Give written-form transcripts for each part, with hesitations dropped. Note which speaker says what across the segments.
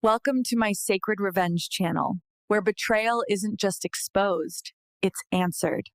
Speaker 1: Welcome to my Sacred Revenge channel, where betrayal isn't just exposed, it's answered.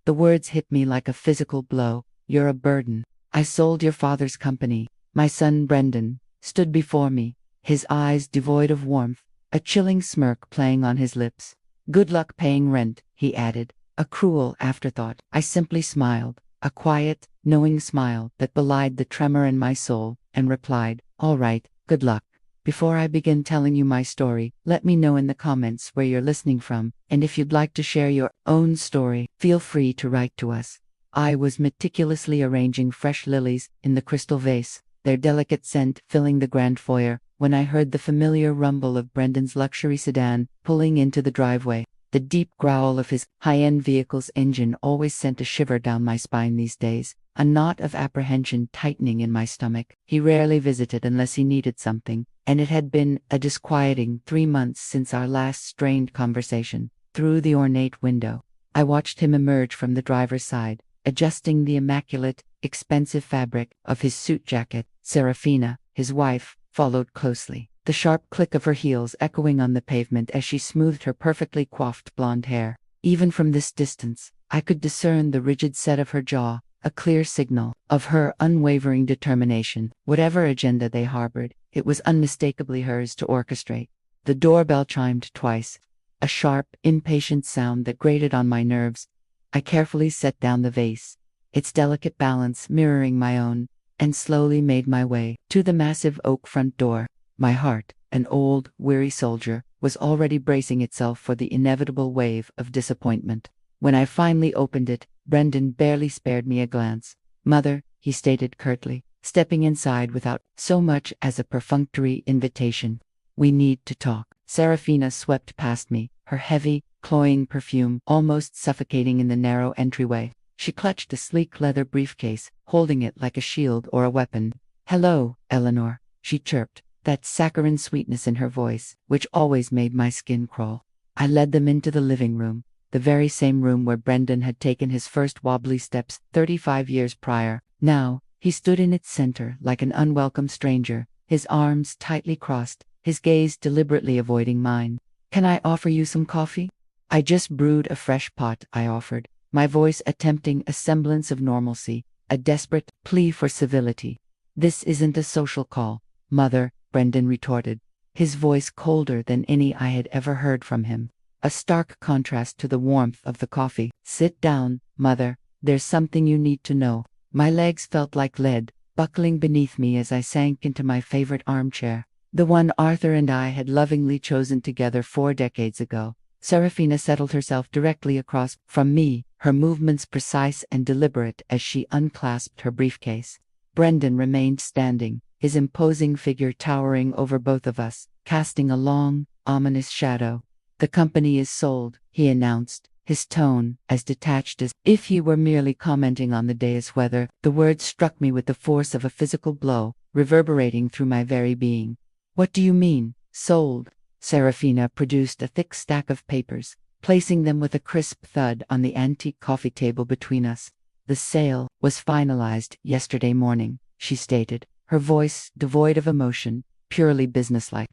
Speaker 2: The words hit me like a physical blow. You're a burden. I sold your father's company. My son Brendan stood before me, his eyes devoid of warmth, a chilling smirk playing on his lips. Good luck paying rent, he added, a cruel afterthought. I simply smiled, a quiet, knowing smile that belied the tremor in my soul, and replied, all right, good luck. Before I begin telling you my story, let me know in the comments where you're listening from, and if you'd like to share your own story, feel free to write to us. I was meticulously arranging fresh lilies in the crystal vase, their delicate scent filling the grand foyer, when I heard the familiar rumble of Brendan's luxury sedan pulling into the driveway. The deep growl of his high-end vehicle's engine always sent a shiver down my spine these days, a knot of apprehension tightening in my stomach. He rarely visited unless he needed something, and it had been a disquieting 3 months since our last strained conversation. Through the ornate window, I watched him emerge from the driver's side, adjusting the immaculate, expensive fabric of his suit jacket. Serafina, his wife, followed closely, the sharp click of her heels echoing on the pavement as she smoothed her perfectly coiffed blonde hair. Even from this distance, I could discern the rigid set of her jaw, a clear signal of her unwavering determination. Whatever agenda they harbored, it was unmistakably hers to orchestrate. The doorbell chimed twice, a sharp, impatient sound that grated on my nerves. I carefully set down the vase, its delicate balance mirroring my own, and slowly made my way to the massive oak front door. My heart, an old, weary soldier, was already bracing itself for the inevitable wave of disappointment. When I finally opened it, Brendan barely spared me a glance. "Mother," he stated curtly, stepping inside without so much as a perfunctory invitation. "We need to talk." Serafina swept past me, her heavy, cloying perfume almost suffocating in the narrow entryway. She clutched a sleek leather briefcase, holding it like a shield or a weapon. "Hello, Eleanor," she chirped, that saccharine sweetness in her voice, which always made my skin crawl. I led them into the living room, the very same room where Brendan had taken his first wobbly steps 35 years prior. Now, he stood in its center like an unwelcome stranger, his arms tightly crossed, his gaze deliberately avoiding mine. "Can I offer you some coffee?" "I just brewed a fresh pot," I offered, my voice attempting a semblance of normalcy, a desperate plea for civility. "This isn't a social call, Mother," Brendan retorted, his voice colder than any I had ever heard from him, a stark contrast to the warmth of the coffee. "Sit down, Mother. There's something you need to know." My legs felt like lead, buckling beneath me as I sank into my favorite armchair, the one Arthur and I had lovingly chosen together 4 decades ago. Serafina settled herself directly across from me, her movements precise and deliberate as she unclasped her briefcase. Brendan remained standing, his imposing figure towering over both of us, casting a long, ominous shadow. "The company is sold," he announced, his tone as detached as if he were merely commenting on the day's weather. The words struck me with the force of a physical blow, reverberating through my very being. "What do you mean, sold?" Serafina produced a thick stack of papers, placing them with a crisp thud on the antique coffee table between us. "The sale was finalized yesterday morning," she stated, her voice devoid of emotion, purely businesslike.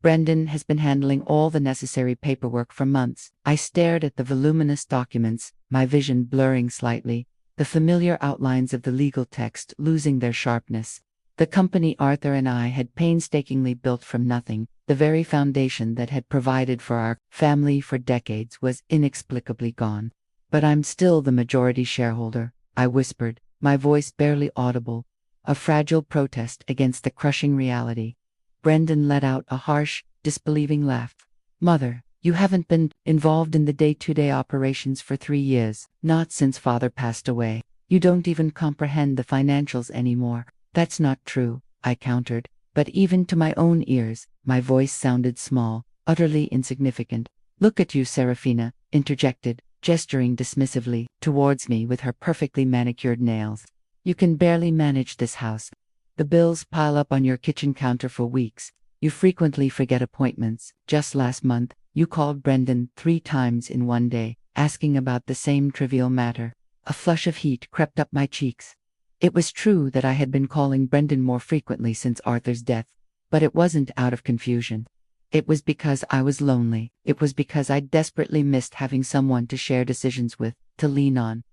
Speaker 2: "Brendan has been handling all the necessary paperwork for months." I stared at the voluminous documents, my vision blurring slightly, the familiar outlines of the legal text losing their sharpness. The company Arthur and I had painstakingly built from nothing, the very foundation that had provided for our family for decades, was inexplicably gone. "But I'm still the majority shareholder," I whispered, my voice barely audible, a fragile protest against the crushing reality. Brendan let out a harsh, disbelieving laugh. "Mother, you haven't been involved in the day-to-day operations for 3 years, not since Father passed away. You don't even comprehend the financials anymore." "That's not true," I countered, but even to my own ears, my voice sounded small, utterly insignificant. "Look at you," Serafina interjected, gesturing dismissively towards me with her perfectly manicured nails. "You can barely manage this house. The bills pile up on your kitchen counter for weeks. You frequently forget appointments. Just last month, you called Brendan 3 times in one day, asking about the same trivial matter." A flush of heat crept up my cheeks. It was true that I had been calling Brendan more frequently since Arthur's death, But it wasn't out of confusion. It was because I was lonely. It was because I desperately missed having someone to share decisions with, to lean on.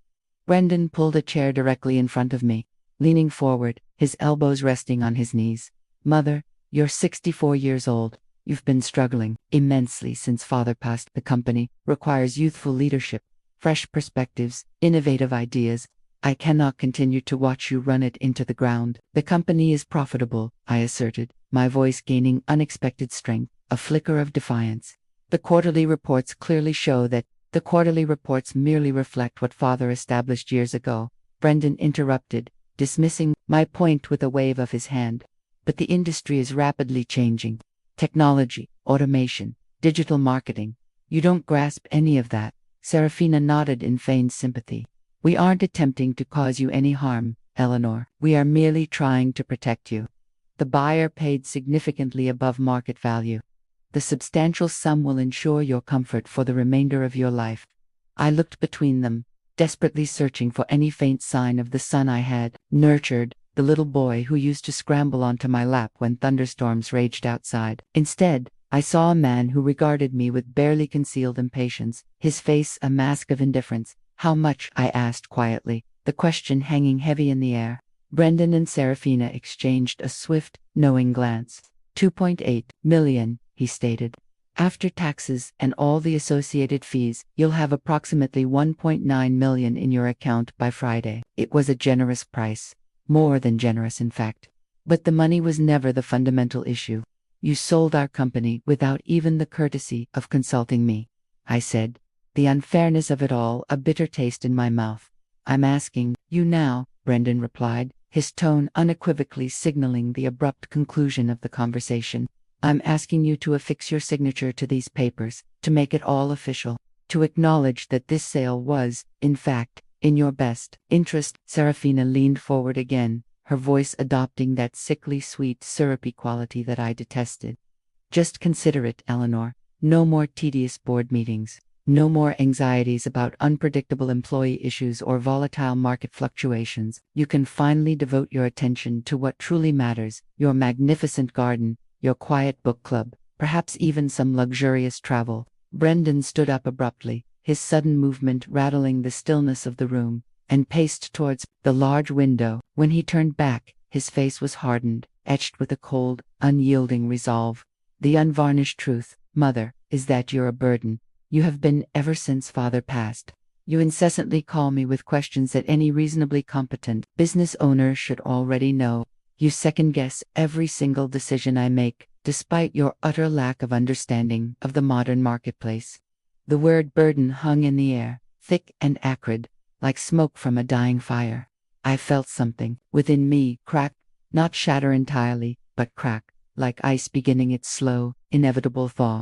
Speaker 2: Brendan pulled a chair directly in front of me, leaning forward, his elbows resting on his knees. Mother, you're 64 years old. You've been struggling immensely since Father passed. The company requires youthful leadership, fresh perspectives, innovative ideas. I cannot continue to watch you run it into the ground. The company is profitable, I asserted, my voice gaining unexpected strength, a flicker of defiance. The quarterly reports clearly show that. The quarterly reports merely reflect what Father established years ago, Brendan interrupted, dismissing my point with a wave of his hand. But the industry is rapidly changing. Technology, automation, digital marketing. You don't grasp any of that. Serafina nodded in feigned sympathy. We aren't attempting to cause you any harm, Eleanor. We are merely trying to protect you. The buyer paid significantly above market value. The substantial sum will ensure your comfort for the remainder of your life. I looked between them, desperately searching for any faint sign of the son I had nurtured, the little boy who used to scramble onto my lap when thunderstorms raged outside. Instead, I saw a man who regarded me with barely concealed impatience, his face a mask of indifference. How much? I asked quietly, the question hanging heavy in the air. Brendan and Serafina exchanged a swift, knowing glance. 2.8 million, he stated. After taxes and all the associated fees, you'll have approximately 1.9 million in your account by Friday. It was a generous price. More than generous, in fact. But the money was never the fundamental issue. You sold our company without even the courtesy of consulting me, I said, the unfairness of it all a bitter taste in my mouth. I'm asking you now, Brendan replied, his tone unequivocally signaling the abrupt conclusion of the conversation. I'm asking you to affix your signature to these papers, to make it all official, to acknowledge that this sale was, in fact, in your best interest. Serafina leaned forward again, her voice adopting that sickly sweet syrupy quality that I detested. Just consider it, Eleanor. No more tedious board meetings. No more anxieties about unpredictable employee issues or volatile market fluctuations. You can finally devote your attention to what truly matters, your magnificent garden, your quiet book club, perhaps even some luxurious travel. Brendan stood up abruptly, his sudden movement rattling the stillness of the room, and paced towards the large window. When he turned back, his face was hardened, etched with a cold, unyielding resolve. The unvarnished truth, Mother, is that you're a burden. You have been ever since Father passed. You incessantly call me with questions that any reasonably competent business owner should already know. You second-guess every single decision I make, despite your utter lack of understanding of the modern marketplace. The word burden hung in the air, thick and acrid, like smoke from a dying fire. I felt something within me crack, not shatter entirely, but crack, like ice beginning its slow, inevitable thaw.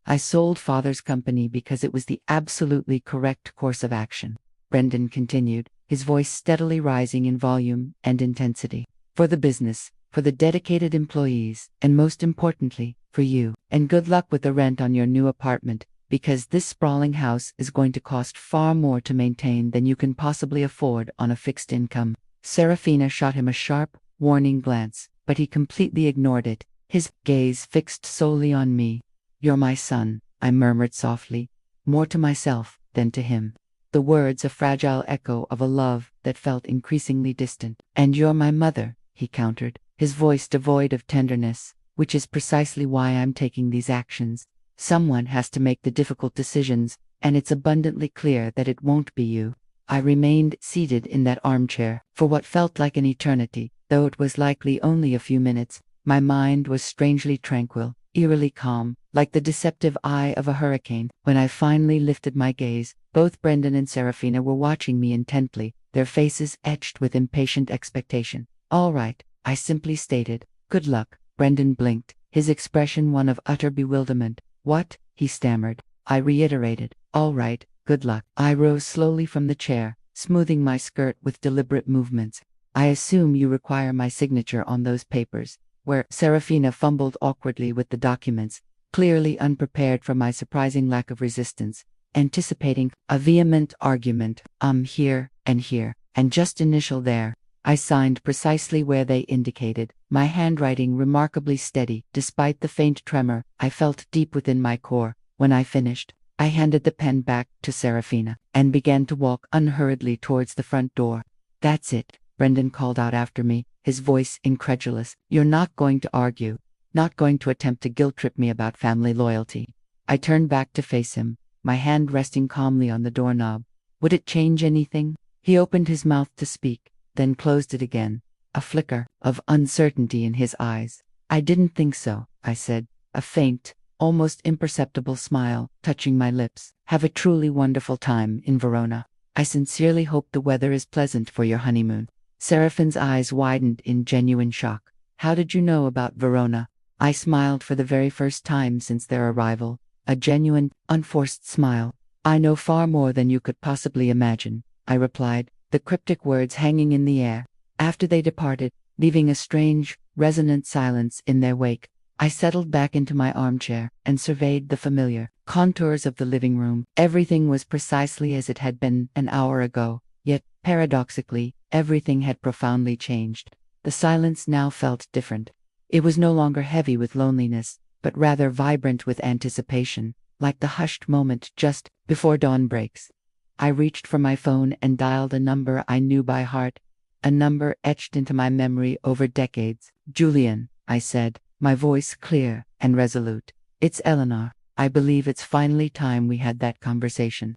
Speaker 2: I sold Father's company because it was the absolutely correct course of action, Brendan continued, his voice steadily rising in volume and intensity. For the business, for the dedicated employees, and most importantly, for you. And good luck with the rent on your new apartment, because this sprawling house is going to cost far more to maintain than you can possibly afford on a fixed income. Serafina shot him a sharp, warning glance, but he completely ignored it, his gaze fixed solely on me. You're my son, I murmured softly, more to myself than to him. The words a fragile echo of a love that felt increasingly distant. And you're my mother, he countered, his voice devoid of tenderness, which is precisely why I'm taking these actions. Someone has to make the difficult decisions, and it's abundantly clear that it won't be you. I remained seated in that armchair for what felt like an eternity, though it was likely only a few minutes. My mind was strangely tranquil, eerily calm, like the deceptive eye of a hurricane. When I finally lifted my gaze, both Brendan and Serafina were watching me intently, their faces etched with impatient expectation. All right, I simply stated. Good luck. Brendan blinked, his expression one of utter bewilderment. What? He stammered. I reiterated. All right, good luck. I rose slowly from the chair, smoothing my skirt with deliberate movements. I assume you require my signature on those papers. Where Serafina fumbled awkwardly with the documents, clearly unprepared for my surprising lack of resistance, anticipating a vehement argument. Here, and just initial there. I signed precisely where they indicated, my handwriting remarkably steady. Despite the faint tremor I felt deep within my core. When I finished, I handed the pen back to Serafina and began to walk unhurriedly towards the front door. "That's it," Brendan called out after me, his voice incredulous. "You're not going to argue, not going to attempt to guilt-trip me about family loyalty." I turned back to face him, my hand resting calmly on the doorknob. Would it change anything? He opened his mouth to speak, then closed it again, a flicker of uncertainty in his eyes. "I didn't think so," I said, a faint, almost imperceptible smile touching my lips. "Have a truly wonderful time in Verona. I sincerely hope the weather is pleasant for your honeymoon." Seraphine's eyes widened in genuine shock. "How did you know about Verona?" I smiled for the very first time since their arrival, a genuine, unforced smile. "I know far more than you could possibly imagine," I replied, the cryptic words hanging in the air. After they departed, leaving a strange, resonant silence in their wake, I settled back into my armchair and surveyed the familiar contours of the living room. Everything was precisely as it had been an hour ago, yet, paradoxically, everything had profoundly changed. The silence now felt different. It was no longer heavy with loneliness, but rather vibrant with anticipation, like the hushed moment just before dawn breaks. I reached for my phone and dialed a number I knew by heart, a number etched into my memory over decades. "Julian," I said, my voice clear and resolute. "It's Eleanor. I believe it's finally time we had that conversation."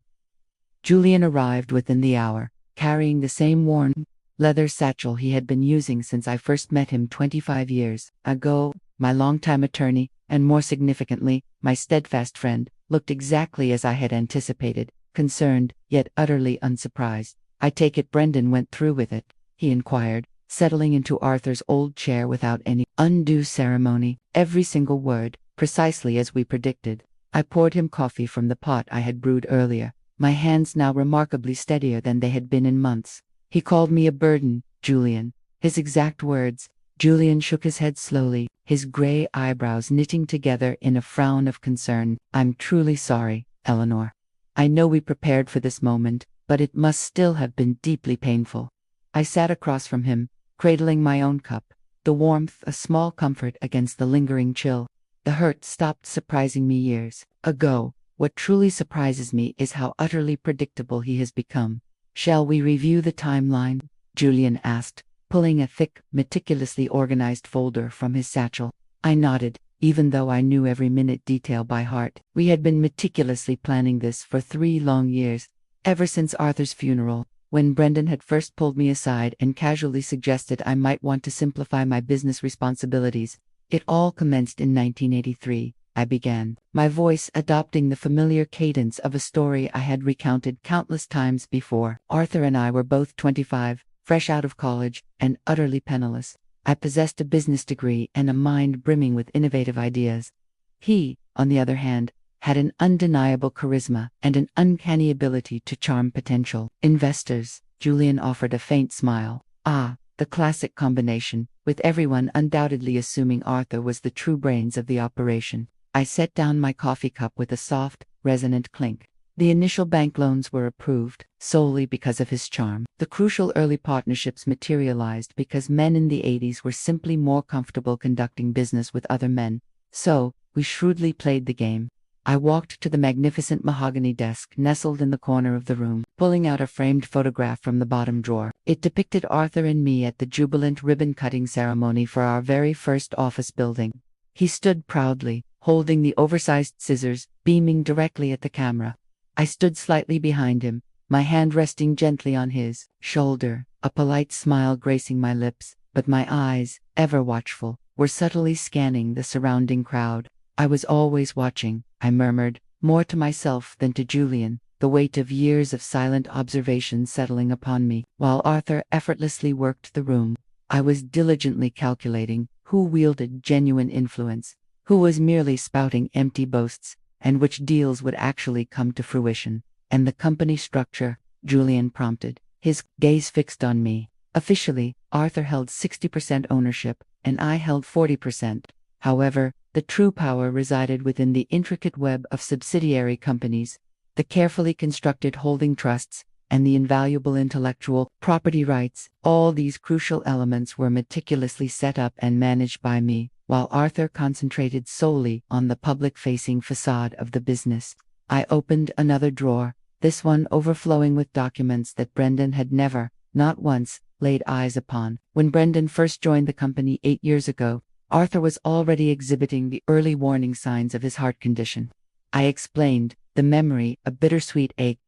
Speaker 2: Julian arrived within the hour, carrying the same worn, leather satchel he had been using since I first met him 25 years ago. My longtime attorney, and more significantly, my steadfast friend, looked exactly as I had anticipated, concerned, yet utterly unsurprised. "I take it Brendan went through with it?" he inquired, settling into Arthur's old chair without any undue ceremony. "Every single word, precisely as we predicted." I poured him coffee from the pot I had brewed earlier, my hands now remarkably steadier than they had been in months. "He called me a burden, Julian." His exact words. Julian shook his head slowly, his gray eyebrows knitting together in a frown of concern. "I'm truly sorry, Eleanor. I know we prepared for this moment, but it must still have been deeply painful." I sat across from him, cradling my own cup, the warmth a small comfort against the lingering chill. "The hurt stopped surprising me years ago. What truly surprises me is how utterly predictable he has become." "Shall we review the timeline?" Julian asked, pulling a thick, meticulously organized folder from his satchel. I nodded, even though I knew every minute detail by heart. We had been meticulously planning this for 3 long years, ever since Arthur's funeral, when Brendan had first pulled me aside and casually suggested I might want to simplify my business responsibilities. "It all commenced in 1983, I began, my voice adopting the familiar cadence of a story I had recounted countless times before. "Arthur and I were both 25, fresh out of college, and utterly penniless. I possessed a business degree and a mind brimming with innovative ideas. He, on the other hand, had an undeniable charisma and an uncanny ability to charm potential investors." Julian offered a faint smile. "Ah, the classic combination, with everyone undoubtedly assuming Arthur was the true brains of the operation." I set down my coffee cup with a soft, resonant clink. The initial bank loans were approved, solely because of his charm. The crucial early partnerships materialized because men in the 80s were simply more comfortable conducting business with other men. So, we shrewdly played the game. I walked to the magnificent mahogany desk nestled in the corner of the room, pulling out a framed photograph from the bottom drawer. It depicted Arthur and me at the jubilant ribbon-cutting ceremony for our very first office building. He stood proudly, holding the oversized scissors, beaming directly at the camera. I stood slightly behind him, my hand resting gently on his shoulder, a polite smile gracing my lips, but my eyes, ever watchful, were subtly scanning the surrounding crowd. "I was always watching," I murmured, more to myself than to Julian, the weight of years of silent observation settling upon me. While Arthur effortlessly worked the room, I was diligently calculating who wielded genuine influence, who was merely spouting empty boasts, and which deals would actually come to fruition. "And the company structure?" Julian prompted, his gaze fixed on me. Officially, Arthur held 60% ownership, and I held 40%. However, the true power resided within the intricate web of subsidiary companies, the carefully constructed holding trusts, and the invaluable intellectual property rights. All these crucial elements were meticulously set up and managed by me, while Arthur concentrated solely on the public-facing facade of the business. I opened another drawer, this one overflowing with documents that Brendan had never, not once, laid eyes upon. When Brendan first joined the company 8 years ago, Arthur was already exhibiting the early warning signs of his heart condition. I explained, the memory a bittersweet ache.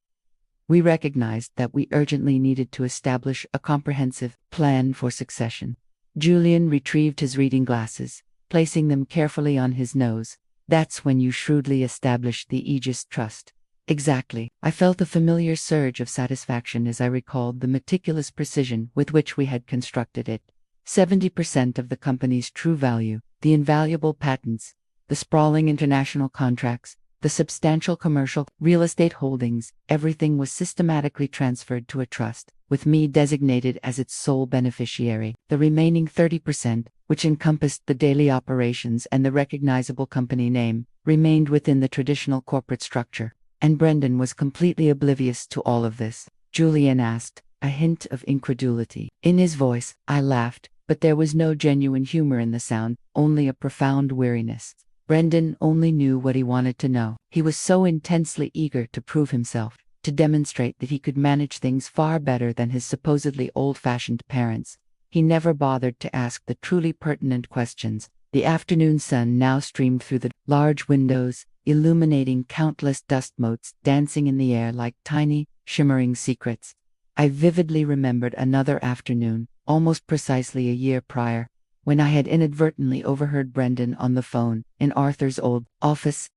Speaker 2: We recognized that we urgently needed to establish a comprehensive plan for succession. Julian retrieved his reading glasses, placing them carefully on his nose. That's when you shrewdly established the Aegis Trust. Exactly. I felt a familiar surge of satisfaction as I recalled the meticulous precision with which we had constructed it. 70% of the company's true value, the invaluable patents, the sprawling international contracts, the substantial commercial real estate holdings, everything was systematically transferred to a trust, with me designated as its sole beneficiary. The remaining 30%, which encompassed the daily operations and the recognizable company name, remained within the traditional corporate structure. And Brendan was completely oblivious to all of this. Julian asked, a hint of incredulity in his voice. I laughed, but there was no genuine humor in the sound, only a profound weariness. Brendan only knew what he wanted to know. He was so intensely eager to prove himself, to demonstrate that he could manage things far better than his supposedly old-fashioned parents. He never bothered to ask the truly pertinent questions. The afternoon sun now streamed through the large windows, illuminating countless dust motes dancing in the air like tiny, shimmering secrets. I vividly remembered another afternoon, almost precisely a year prior, when I had inadvertently overheard Brendan on the phone in Arthur's old office.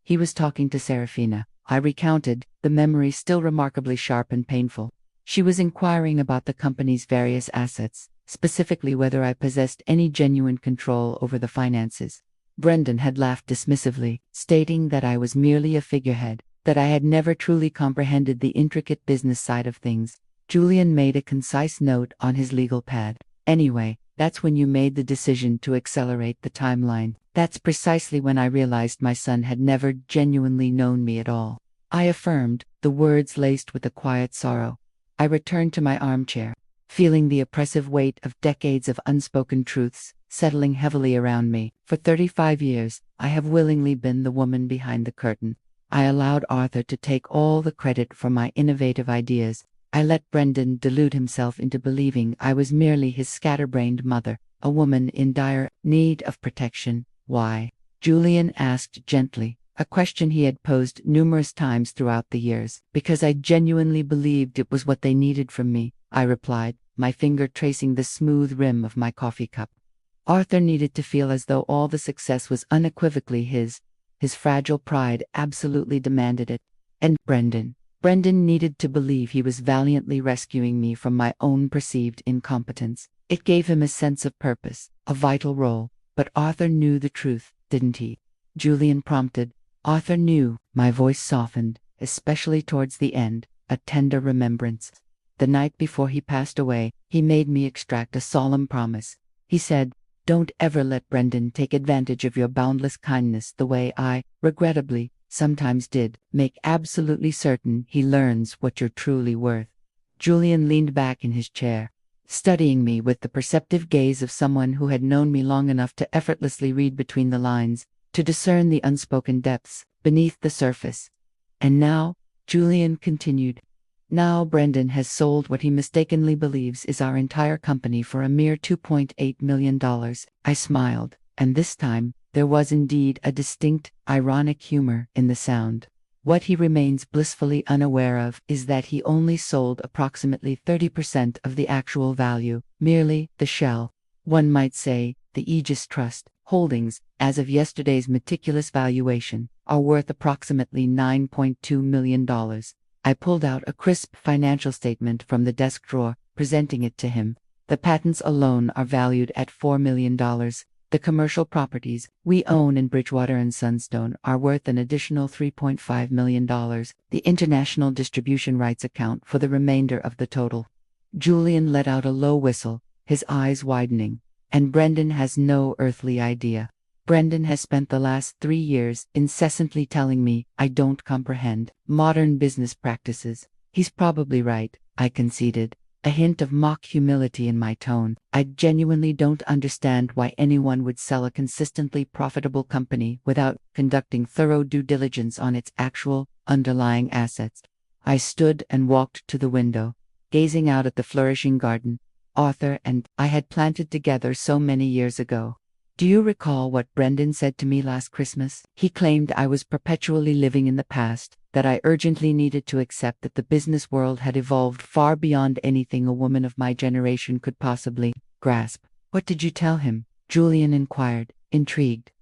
Speaker 2: He was talking to Serafina. I recounted, the memory still remarkably sharp and painful. She was inquiring about the company's various assets, specifically whether I possessed any genuine control over the finances. Brendan had laughed dismissively, stating that I was merely a figurehead, that I had never truly comprehended the intricate business side of things. Julian made a concise note on his legal pad. Anyway, that's when you made the decision to accelerate the timeline. That's precisely when I realized my son had never genuinely known me at all. I affirmed, the words laced with a quiet sorrow. I returned to my armchair, feeling the oppressive weight of decades of unspoken truths settling heavily around me. For 35 years, I have willingly been the woman behind the curtain. I allowed Arthur to take all the credit for my innovative ideas. I let Brendan delude himself into believing I was merely his scatterbrained mother, a woman in dire need of protection. Why? Julian asked gently, a question he had posed numerous times throughout the years. Because I genuinely believed it was what they needed from me, I replied, my finger tracing the smooth rim of my coffee cup. Arthur needed to feel as though all the success was unequivocally his. His fragile pride absolutely demanded it. And Brendan needed to believe he was valiantly rescuing me from my own perceived incompetence. It gave him a sense of purpose, a vital role. But Arthur knew the truth, didn't he? Julian prompted. Arthur knew. My voice softened, especially towards the end, a tender remembrance. The night before he passed away, he made me extract a solemn promise. He said, don't ever let Brendan take advantage of your boundless kindness the way I, regrettably, sometimes did. Make absolutely certain he learns what you're truly worth. Julian leaned back in his chair, studying me with the perceptive gaze of someone who had known me long enough to effortlessly read between the lines, to discern the unspoken depths beneath the surface. And now, Julian continued, now Brendan has sold what he mistakenly believes is our entire company for a mere $2.8 million. I smiled, and this time, there was indeed a distinct, ironic humor in the sound. What he remains blissfully unaware of is that he only sold approximately 30% of the actual value, merely the shell. One might say, the Aegis Trust holdings, as of yesterday's meticulous valuation, are worth approximately $9.2 million. I pulled out a crisp financial statement from the desk drawer, presenting it to him. The patents alone are valued at $4 million. The commercial properties we own in Bridgewater and Sunstone are worth an additional $3.5 million. The international distribution rights account for the remainder of the total. Julian let out a low whistle, his eyes widening. And Brendan has no earthly idea. Brendan has spent the last 3 years incessantly telling me I don't comprehend modern business practices. He's probably right, I conceded, a hint of mock humility in my tone. I genuinely don't understand why anyone would sell a consistently profitable company without conducting thorough due diligence on its actual, underlying assets. I stood and walked to the window, gazing out at the flourishing garden Arthur and I had planted together so many years ago. Do you recall what Brendan said to me last Christmas? He claimed I was perpetually living in the past, that I urgently needed to accept that the business world had evolved far beyond anything a woman of my generation could possibly grasp. What did you tell him? Julian inquired, intrigued.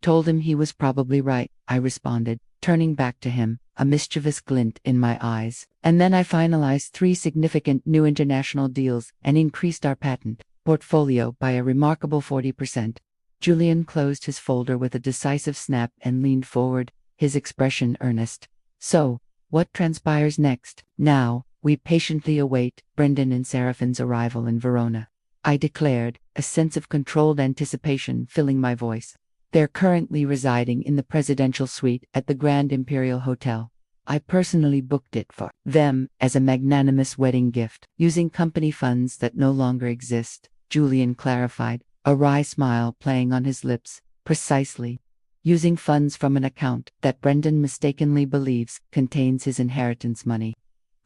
Speaker 2: Told him he was probably right, I responded, turning back to him, a mischievous glint in my eyes. And then I finalized 3 significant new international deals and increased our patent portfolio by a remarkable 40%. Julian closed his folder with a decisive snap and leaned forward, his expression earnest. So, what transpires next? Now, we patiently await Brendan and Seraphine's arrival in Verona, I declared, a sense of controlled anticipation filling my voice. They're currently residing in the presidential suite at the Grand Imperial Hotel. I personally booked it for them as a magnanimous wedding gift, using company funds that no longer exist, Julian clarified, a wry smile playing on his lips. Precisely. Using funds from an account that Brendan mistakenly believes contains his inheritance money.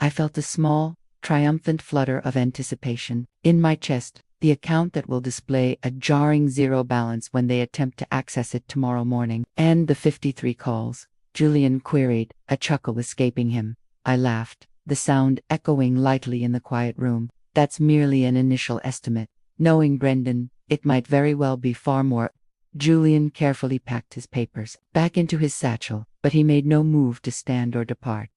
Speaker 2: I felt a small, triumphant flutter of anticipation in my chest, the account that will display a jarring zero balance when they attempt to access it tomorrow morning. And the 53 calls? Julian queried, a chuckle escaping him. I laughed, the sound echoing lightly in the quiet room. That's merely an initial estimate. Knowing Brendan, it might very well be far more. Julian carefully packed his papers back into his satchel, but he made no move to stand or depart.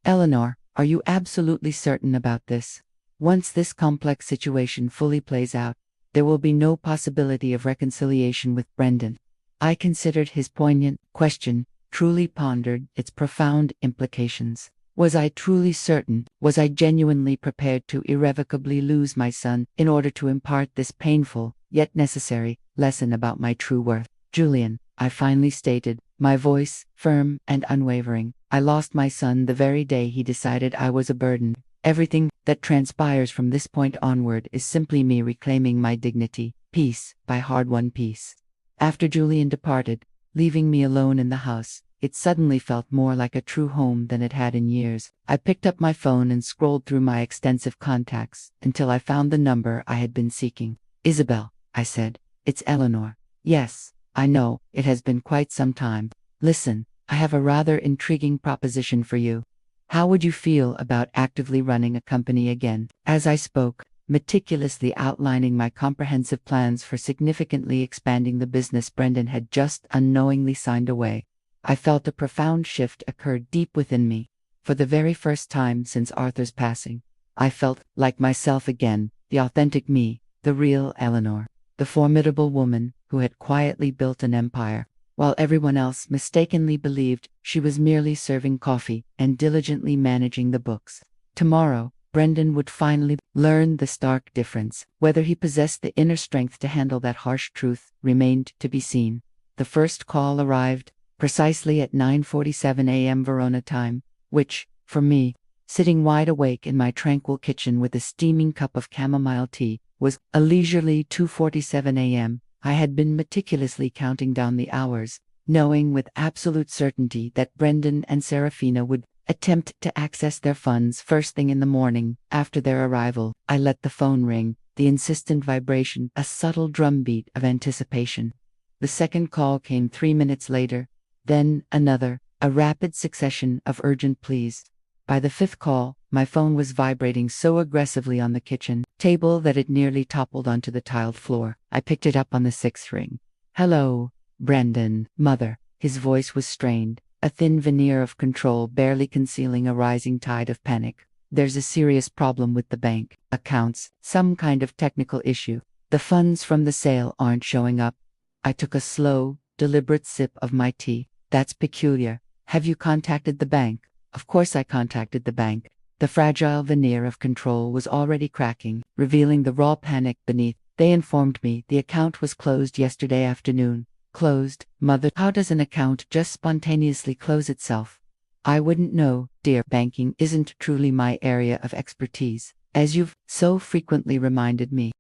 Speaker 2: Eleanor, are you absolutely certain about this? Once this complex situation fully plays out, there will be no possibility of reconciliation with Brendan. I considered his poignant question, truly pondered its profound implications. Was I truly certain? Was I genuinely prepared to irrevocably lose my son in order to impart this painful, yet necessary, lesson about my true worth? Julian, I finally stated, my voice firm and unwavering, I lost my son the very day he decided I was a burden. Everything that transpires from this point onward is simply me reclaiming my dignity, piece by hard-won piece. After Julian departed, leaving me alone in the house, it suddenly felt more like a true home than it had in years. I picked up my phone and scrolled through my extensive contacts until I found the number I had been seeking. Isabel, I said, it's Eleanor. Yes, I know, it has been quite some time. Listen, I have a rather intriguing proposition for you. How would you feel about actively running a company again? As I spoke, meticulously outlining my comprehensive plans for significantly expanding the business Brendan had just unknowingly signed away, I felt a profound shift occur deep within me. For the very first time since Arthur's passing, I felt like myself again, the authentic me, the real Eleanor, the formidable woman who had quietly built an empire, while everyone else mistakenly believed she was merely serving coffee and diligently managing the books. Tomorrow, Brendan would finally learn the stark difference. Whether he possessed the inner strength to handle that harsh truth remained to be seen. The first call arrived, precisely at 9:47 a.m. Verona time, which, for me, sitting wide awake in my tranquil kitchen with a steaming cup of chamomile tea, was a leisurely 2:47 a.m. I had been meticulously counting down the hours, knowing with absolute certainty that Brendan and Serafina would attempt to access their funds first thing in the morning. After their arrival, I let the phone ring, the insistent vibration a subtle drumbeat of anticipation. The second call came 3 minutes later, then another, a rapid succession of urgent pleas. By the 5th call, my phone was vibrating so aggressively on the kitchen table that it nearly toppled onto the tiled floor. I picked it up on the 6th ring. Hello, Brendan, Mother. His voice was strained, a thin veneer of control barely concealing a rising tide of panic. There's a serious problem with the bank accounts, some kind of technical issue. The funds from the sale aren't showing up. I took a slow, deliberate sip of my tea. That's peculiar. Have you contacted the bank? Of course I contacted the bank. The fragile veneer of control was already cracking, revealing the raw panic beneath. They informed me the account was closed yesterday afternoon. Closed, Mother? How does an account just spontaneously close itself? I wouldn't know, dear. Banking isn't truly my area of expertise, as you've so frequently reminded me.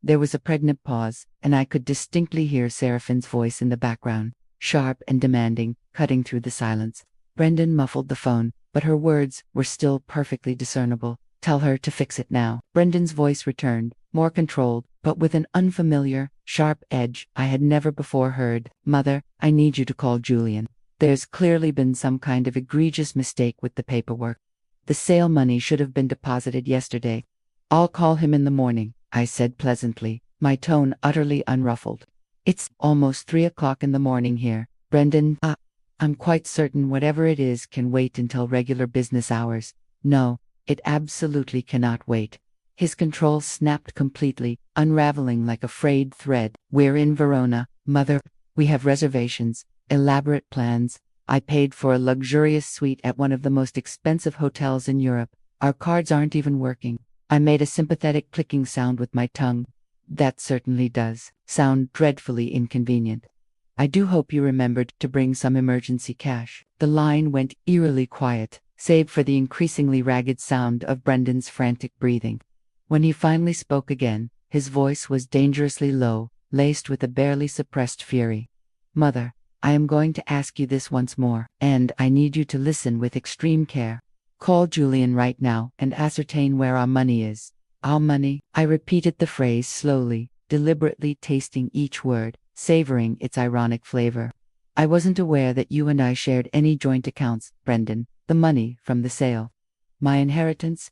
Speaker 2: There was a pregnant pause, and I could distinctly hear Seraphine's voice in the background, sharp and demanding, cutting through the silence. Brendan muffled the phone, but her words were still perfectly discernible. Tell her to fix it now. Brendan's voice returned, more controlled, but with an unfamiliar, sharp edge I had never before heard. Mother, I need you to call Julian. There's clearly been some kind of egregious mistake with the paperwork. The sale money should have been deposited yesterday. I'll call him in the morning, I said pleasantly, my tone utterly unruffled. It's almost 3 o'clock in the morning here, Brendan. I'm quite certain whatever it is can wait until regular business hours. No, it absolutely cannot wait. His control snapped completely, unraveling like a frayed thread. We're in Verona, Mother. We have reservations, elaborate plans. I paid for a luxurious suite at one of the most expensive hotels in Europe. Our cards aren't even working. I made a sympathetic clicking sound with my tongue. That certainly does sound dreadfully inconvenient. I do hope you remembered to bring some emergency cash. The line went eerily quiet, save for the increasingly ragged sound of Brendan's frantic breathing. When he finally spoke again, his voice was dangerously low, laced with a barely suppressed fury. Mother, I am going to ask you this once more, and I need you to listen with extreme care. Call Julian right now and ascertain where our money is. Our money? I repeated the phrase slowly, deliberately tasting each word, savoring its ironic flavor. I wasn't aware that you and I shared any joint accounts, Brendan. The money from the sale. My inheritance?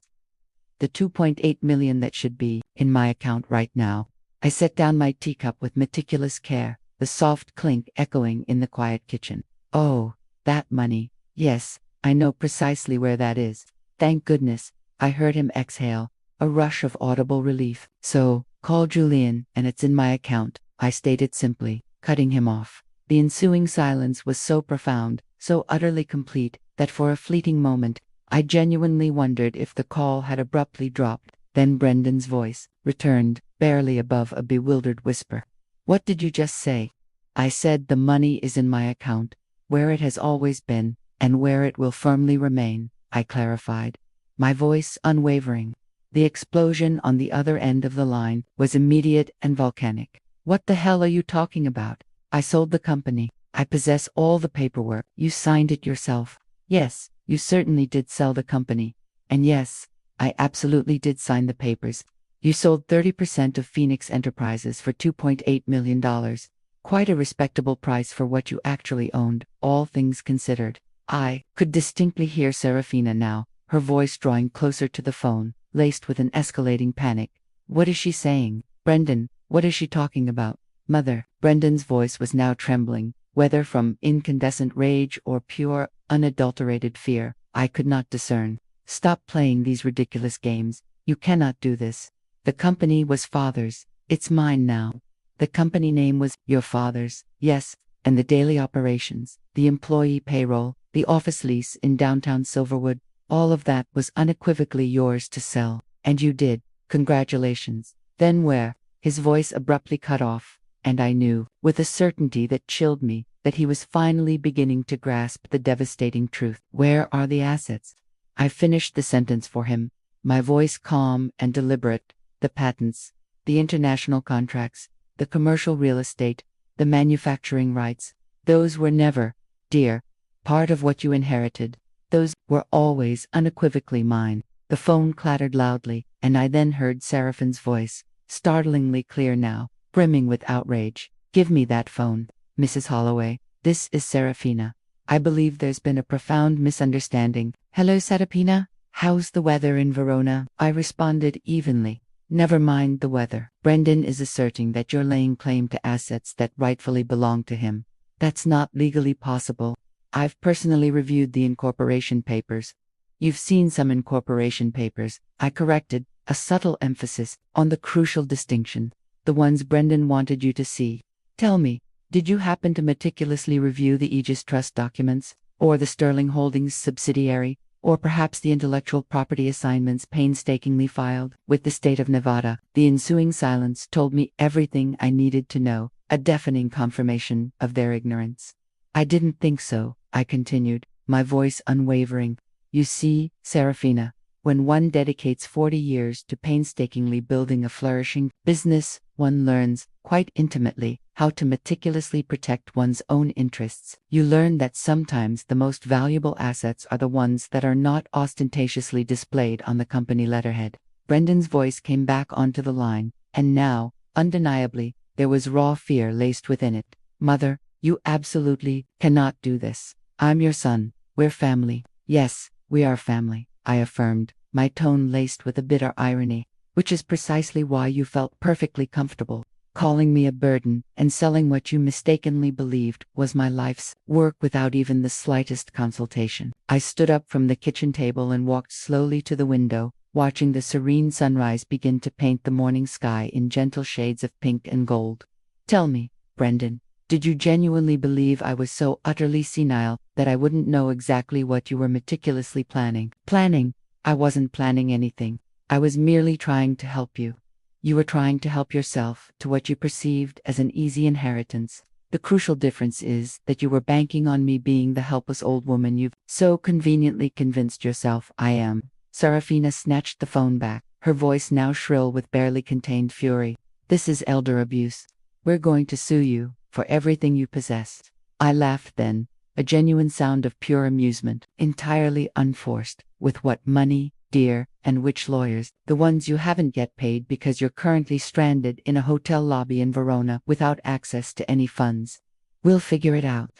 Speaker 2: The 2.8 million that should be in my account right now. I set down my teacup with meticulous care, the soft clink echoing in the quiet kitchen. Oh, that money. Yes, I know precisely where that is. Thank goodness, I heard him exhale, a rush of audible relief. So, call Julian, and it's in my account, I stated simply, cutting him off. The ensuing silence was so profound, so utterly complete, that for a fleeting moment, I genuinely wondered if the call had abruptly dropped. Then Brendan's voice returned, barely above a bewildered whisper. What did you just say? I said the money is in my account, where it has always been, and where it will firmly remain, I clarified, my voice unwavering. The explosion on the other end of the line was immediate and volcanic. What the hell are you talking about? I sold the company. I possess all the paperwork. You signed it yourself. Yes, you certainly did sell the company. And yes, I absolutely did sign the papers. You sold 30% of Phoenix Enterprises for $2.8 million. Quite a respectable price for what you actually owned, all things considered. I could distinctly hear Serafina now, her voice drawing closer to the phone, laced with an escalating panic. What is she saying? Brendan, what is she talking about? Mother. Brendan's voice was now trembling, whether from incandescent rage or pure, unadulterated fear, I could not discern. Stop playing these ridiculous games. You cannot do this. The company was Father's. It's mine now. The company name was your father's, yes, and the daily operations, the employee payroll, the office lease in downtown Silverwood, all of that was unequivocally yours to sell. And you did. Congratulations. Then where? His voice abruptly cut off, and I knew, with a certainty that chilled me, that he was finally beginning to grasp the devastating truth. Where are the assets? I finished the sentence for him, my voice calm and deliberate. The patents, the international contracts, the commercial real estate, the manufacturing rights, those were never, dear, part of what you inherited. Those were always unequivocally mine. The phone clattered loudly, and I then heard Seraphine's voice, startlingly clear now, brimming with outrage. Give me that phone, Mrs. Holloway. This is Serafina. I believe there's been a profound misunderstanding. Hello, Serafina. How's the weather in Verona? I responded evenly. Never mind the weather. Brendan is asserting that you're laying claim to assets that rightfully belong to him. That's not legally possible. I've personally reviewed the incorporation papers. You've seen some incorporation papers, I corrected, a subtle emphasis on the crucial distinction. The ones Brendan wanted you to see. Tell me, did you happen to meticulously review the Aegis Trust documents, or the Sterling Holdings subsidiary, or perhaps the intellectual property assignments painstakingly filed with the state of Nevada? The ensuing silence told me everything I needed to know, a deafening confirmation of their ignorance. I didn't think so, I continued. my voice unwavering. You see, Serafina, when one dedicates 40 years to painstakingly building a flourishing business, one learns, quite intimately, how to meticulously protect one's own interests. You learn that sometimes the most valuable assets are the ones that are not ostentatiously displayed on the company letterhead. Brendan's voice came back onto the line, and now, undeniably, there was raw fear laced within it. Mother, you absolutely cannot do this. I'm your son. We're family. Yes, we are family, I affirmed, my tone laced with a bitter irony. Which is precisely why you felt perfectly comfortable calling me a burden and selling what you mistakenly believed was my life's work without even the slightest consultation. I stood up from the kitchen table and walked slowly to the window, watching the serene sunrise begin to paint the morning sky in gentle shades of pink and gold. Tell me, Brendan, did you genuinely believe I was so utterly senile that I wouldn't know exactly what you were meticulously planning? Planning? I wasn't planning anything. I was merely trying to help you. You were trying to help yourself to what you perceived as an easy inheritance. The crucial difference is that you were banking on me being the helpless old woman you've so conveniently convinced yourself I am. Serafina snatched the phone back, her voice now shrill with barely contained fury. This is elder abuse. We're going to sue you for everything you possessed. I laughed then, a genuine sound of pure amusement, entirely unforced. With what money, dear, and which lawyers? The ones you haven't yet paid because you're currently stranded in a hotel lobby in Verona without access to any funds. We'll figure it out,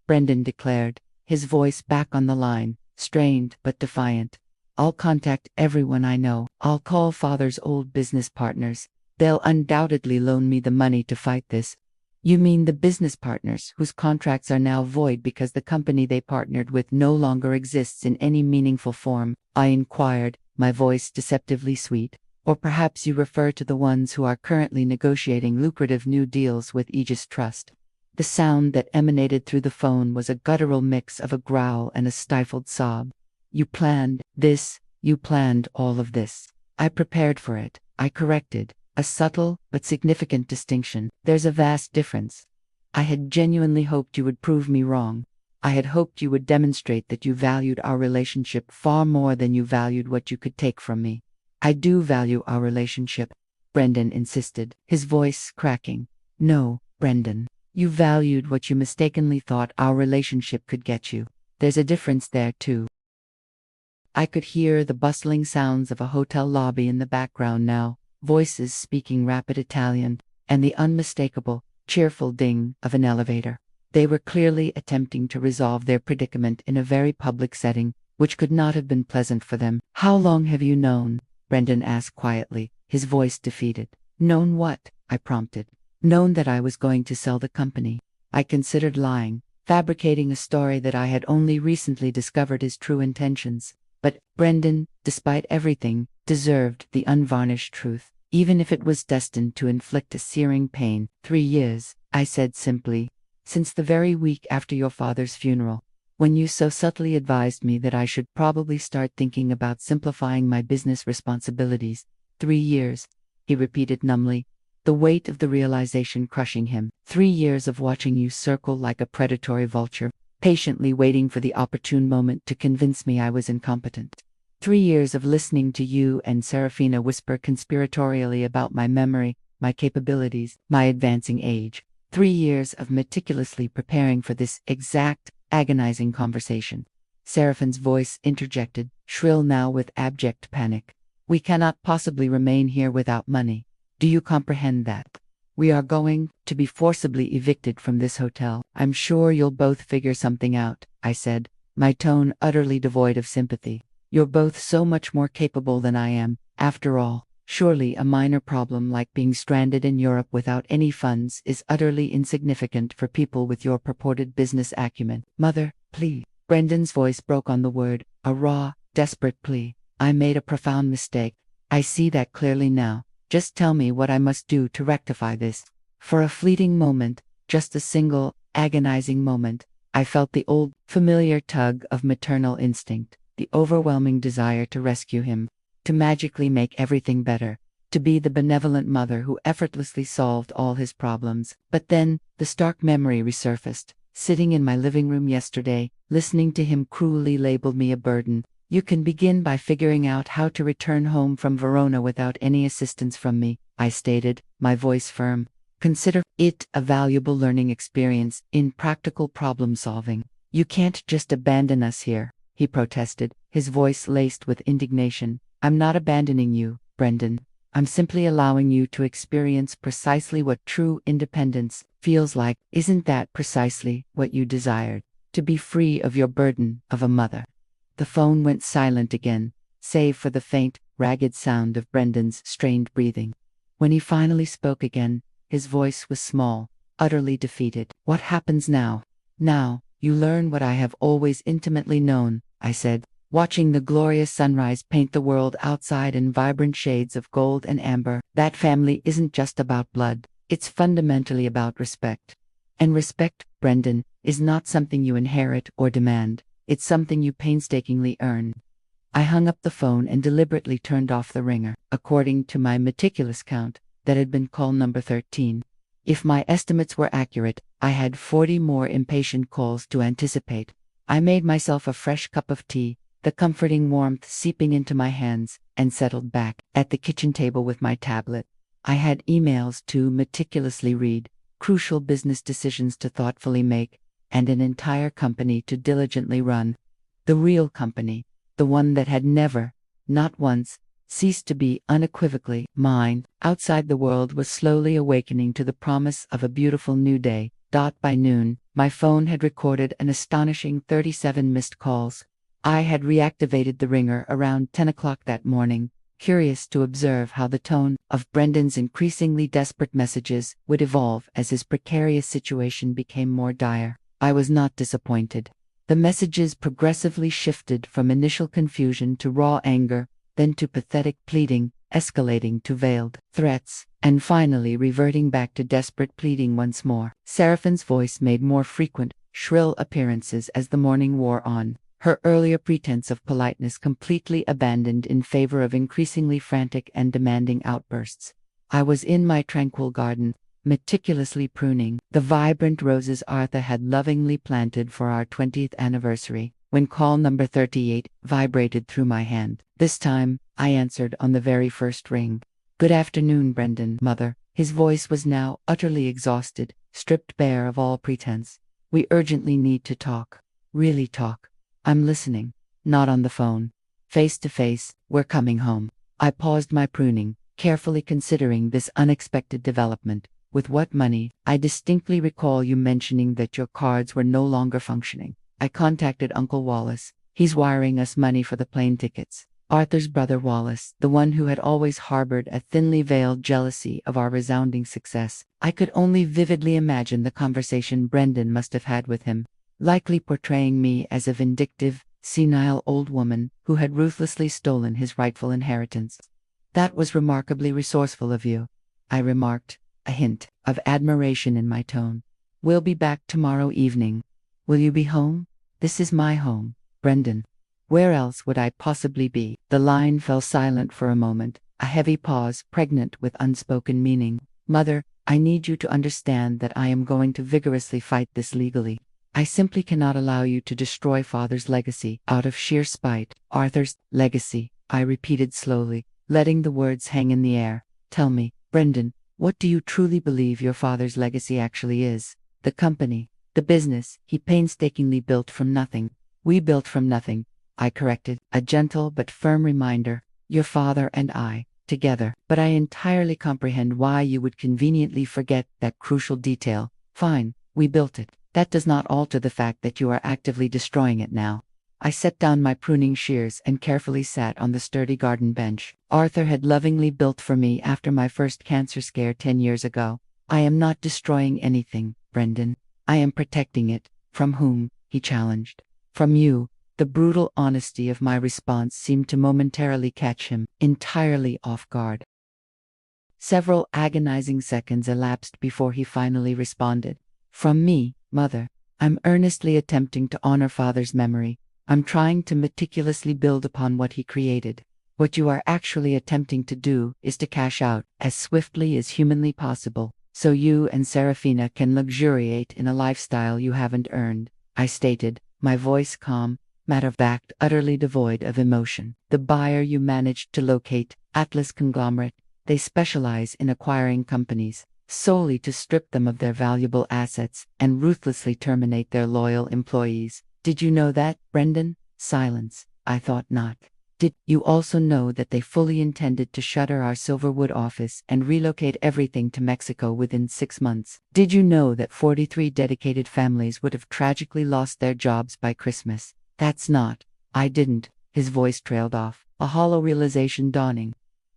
Speaker 2: Brendan declared, his voice back on the line, strained but defiant. I'll contact everyone I know. I'll call Father's old business partners. They'll undoubtedly loan me the money to fight this. You mean the business partners whose contracts are now void because the company they partnered with no longer exists in any meaningful form? I inquired, my voice deceptively sweet. Or perhaps you refer to the ones who are currently negotiating lucrative new deals with Aegis Trust. The sound that emanated through the phone was a guttural mix of a growl and a stifled sob. You planned this, you planned all of this. I prepared for it, I corrected. A subtle but significant distinction. There's a vast difference. I had genuinely hoped you would prove me wrong. I had hoped you would demonstrate that you valued our relationship far more than you valued what you could take from me. I do value our relationship, Brendan insisted, his voice cracking. No, Brendan. You valued what you mistakenly thought our relationship could get you. There's a difference there, too. I could hear the bustling sounds of a hotel lobby in the background now. Voices speaking rapid Italian, and the unmistakable, cheerful ding of an elevator. They were clearly attempting to resolve their predicament in a very public setting, which could not have been pleasant for them. How long have you known? Brendan asked quietly, his voice defeated. Known what? I prompted. Known that I was going to sell the company. I considered lying, fabricating a story that I had only recently discovered his true intentions. But Brendan, despite everything, deserved the unvarnished truth, even if it was destined to inflict a searing pain. 3 years, I said simply, since the very week after your father's funeral, when you so subtly advised me that I should probably start thinking about simplifying my business responsibilities. 3 years, he repeated numbly, the weight of the realization crushing him. 3 years of watching you circle like a predatory vulture, patiently waiting for the opportune moment to convince me I was incompetent. 3 years of listening to you and Serafina whisper conspiratorially about my memory, my capabilities, my advancing age. 3 years of meticulously preparing for this exact, agonizing conversation. Seraphine's voice interjected, shrill now with abject panic. We cannot possibly remain here without money. Do you comprehend that? We are going to be forcibly evicted from this hotel. I'm sure you'll both figure something out, I said, my tone utterly devoid of sympathy. You're both so much more capable than I am. After all, surely a minor problem like being stranded in Europe without any funds is utterly insignificant for people with your purported business acumen. Mother, please. Brendan's voice broke on the word, a raw, desperate plea. I made a profound mistake. I see that clearly now. Just tell me what I must do to rectify this. For a fleeting moment, just a single, agonizing moment, I felt the old, familiar tug of maternal instinct, the overwhelming desire to rescue him, to magically make everything better, to be the benevolent mother who effortlessly solved all his problems. But then, the stark memory resurfaced, sitting in my living room yesterday, listening to him cruelly label me a burden. You can begin by figuring out how to return home from Verona without any assistance from me, I stated, my voice firm. Consider it a valuable learning experience in practical problem solving. You can't just abandon us here, he protested, his voice laced with indignation. I'm not abandoning you, Brendan. I'm simply allowing you to experience precisely what true independence feels like. Isn't that precisely what you desired? To be free of your burden of a mother. The phone went silent again, save for the faint, ragged sound of Brendan's strained breathing. When he finally spoke again, his voice was small, utterly defeated. What happens now? Now, you learn what I have always intimately known, I said, watching the glorious sunrise paint the world outside in vibrant shades of gold and amber. That family isn't just about blood, it's fundamentally about respect. And respect, Brendan, is not something you inherit or demand, it's something you painstakingly earn. I hung up the phone and deliberately turned off the ringer, according to my meticulous count. That had been call number 13. If my estimates were accurate, I had 40 more impatient calls to anticipate. I made myself a fresh cup of tea, the comforting warmth seeping into my hands, and settled back at the kitchen table with my tablet. I had emails to meticulously read, crucial business decisions to thoughtfully make, and an entire company to diligently run. The real company, the one that had never, not once, ceased to be unequivocally mine. Outside, the world was slowly awakening to the promise of a beautiful new day. By noon, my phone had recorded an astonishing 37 missed calls. I had reactivated the ringer around 10 o'clock that morning, curious to observe how the tone of Brendan's increasingly desperate messages would evolve as his precarious situation became more dire. I was not disappointed. The messages progressively shifted from initial confusion to raw anger, then to pathetic pleading, escalating to veiled threats, and finally reverting back to desperate pleading once more. Seraphine's voice made more frequent, shrill appearances as the morning wore on, her earlier pretense of politeness completely abandoned in favor of increasingly frantic and demanding outbursts. I was in my tranquil garden, meticulously pruning the vibrant roses Arthur had lovingly planted for our 20th anniversary, when call number 38 vibrated through my hand. This time, I answered on the very first ring. Good afternoon, Brendan, Mother. His voice was now utterly exhausted, stripped bare of all pretense. We urgently need to talk. Really talk. I'm listening. Not on the phone. Face to face, we're coming home. I paused my pruning, carefully considering this unexpected development. With what money? I distinctly recall you mentioning that your cards were no longer functioning. I contacted Uncle Wallace. He's wiring us money for the plane tickets. Arthur's brother Wallace, the one who had always harbored a thinly veiled jealousy of our resounding success. I could only vividly imagine the conversation Brendan must have had with him, likely portraying me as a vindictive, senile old woman who had ruthlessly stolen his rightful inheritance. That was remarkably resourceful of you, I remarked, a hint of admiration in my tone. We'll be back tomorrow evening. Will you be home? This is my home, Brendan. Where else would I possibly be? The line fell silent for a moment, a heavy pause pregnant with unspoken meaning. Mother, I need you to understand that I am going to vigorously fight this legally. I simply cannot allow you to destroy Father's legacy out of sheer spite. Arthur's legacy, I repeated slowly, letting the words hang in the air. Tell me, Brendan, what do you truly believe your father's legacy actually is? The company, the business he painstakingly built from nothing. We built from nothing, I corrected, a gentle but firm reminder, your father and I, together. But I entirely comprehend why you would conveniently forget that crucial detail. Fine, we built it. That does not alter the fact that you are actively destroying it now. I set down my pruning shears and carefully sat on the sturdy garden bench Arthur had lovingly built for me after my first cancer scare 10 years ago. I am not destroying anything, Brendan. I am protecting it. From whom? He challenged. From you. The brutal honesty of my response seemed to momentarily catch him entirely off guard. Several agonizing seconds elapsed before he finally responded. From me, Mother. I'm earnestly attempting to honor Father's memory. I'm trying to meticulously build upon what he created. What you are actually attempting to do is to cash out, as swiftly as humanly possible, so you and Serafina can luxuriate in a lifestyle you haven't earned, I stated, my voice calm, matter-of-fact, utterly devoid of emotion. The buyer you managed to locate, Atlas Conglomerate, they specialize in acquiring companies solely to strip them of their valuable assets and ruthlessly terminate their loyal employees. Did you know that, Brendan? Silence. I thought not. Did you also know that they fully intended to shutter our Silverwood office and relocate everything to Mexico within 6 months? Did you know that 43 dedicated families would have tragically lost their jobs by Christmas? That's not. I didn't. His voice trailed off, a hollow realization dawning.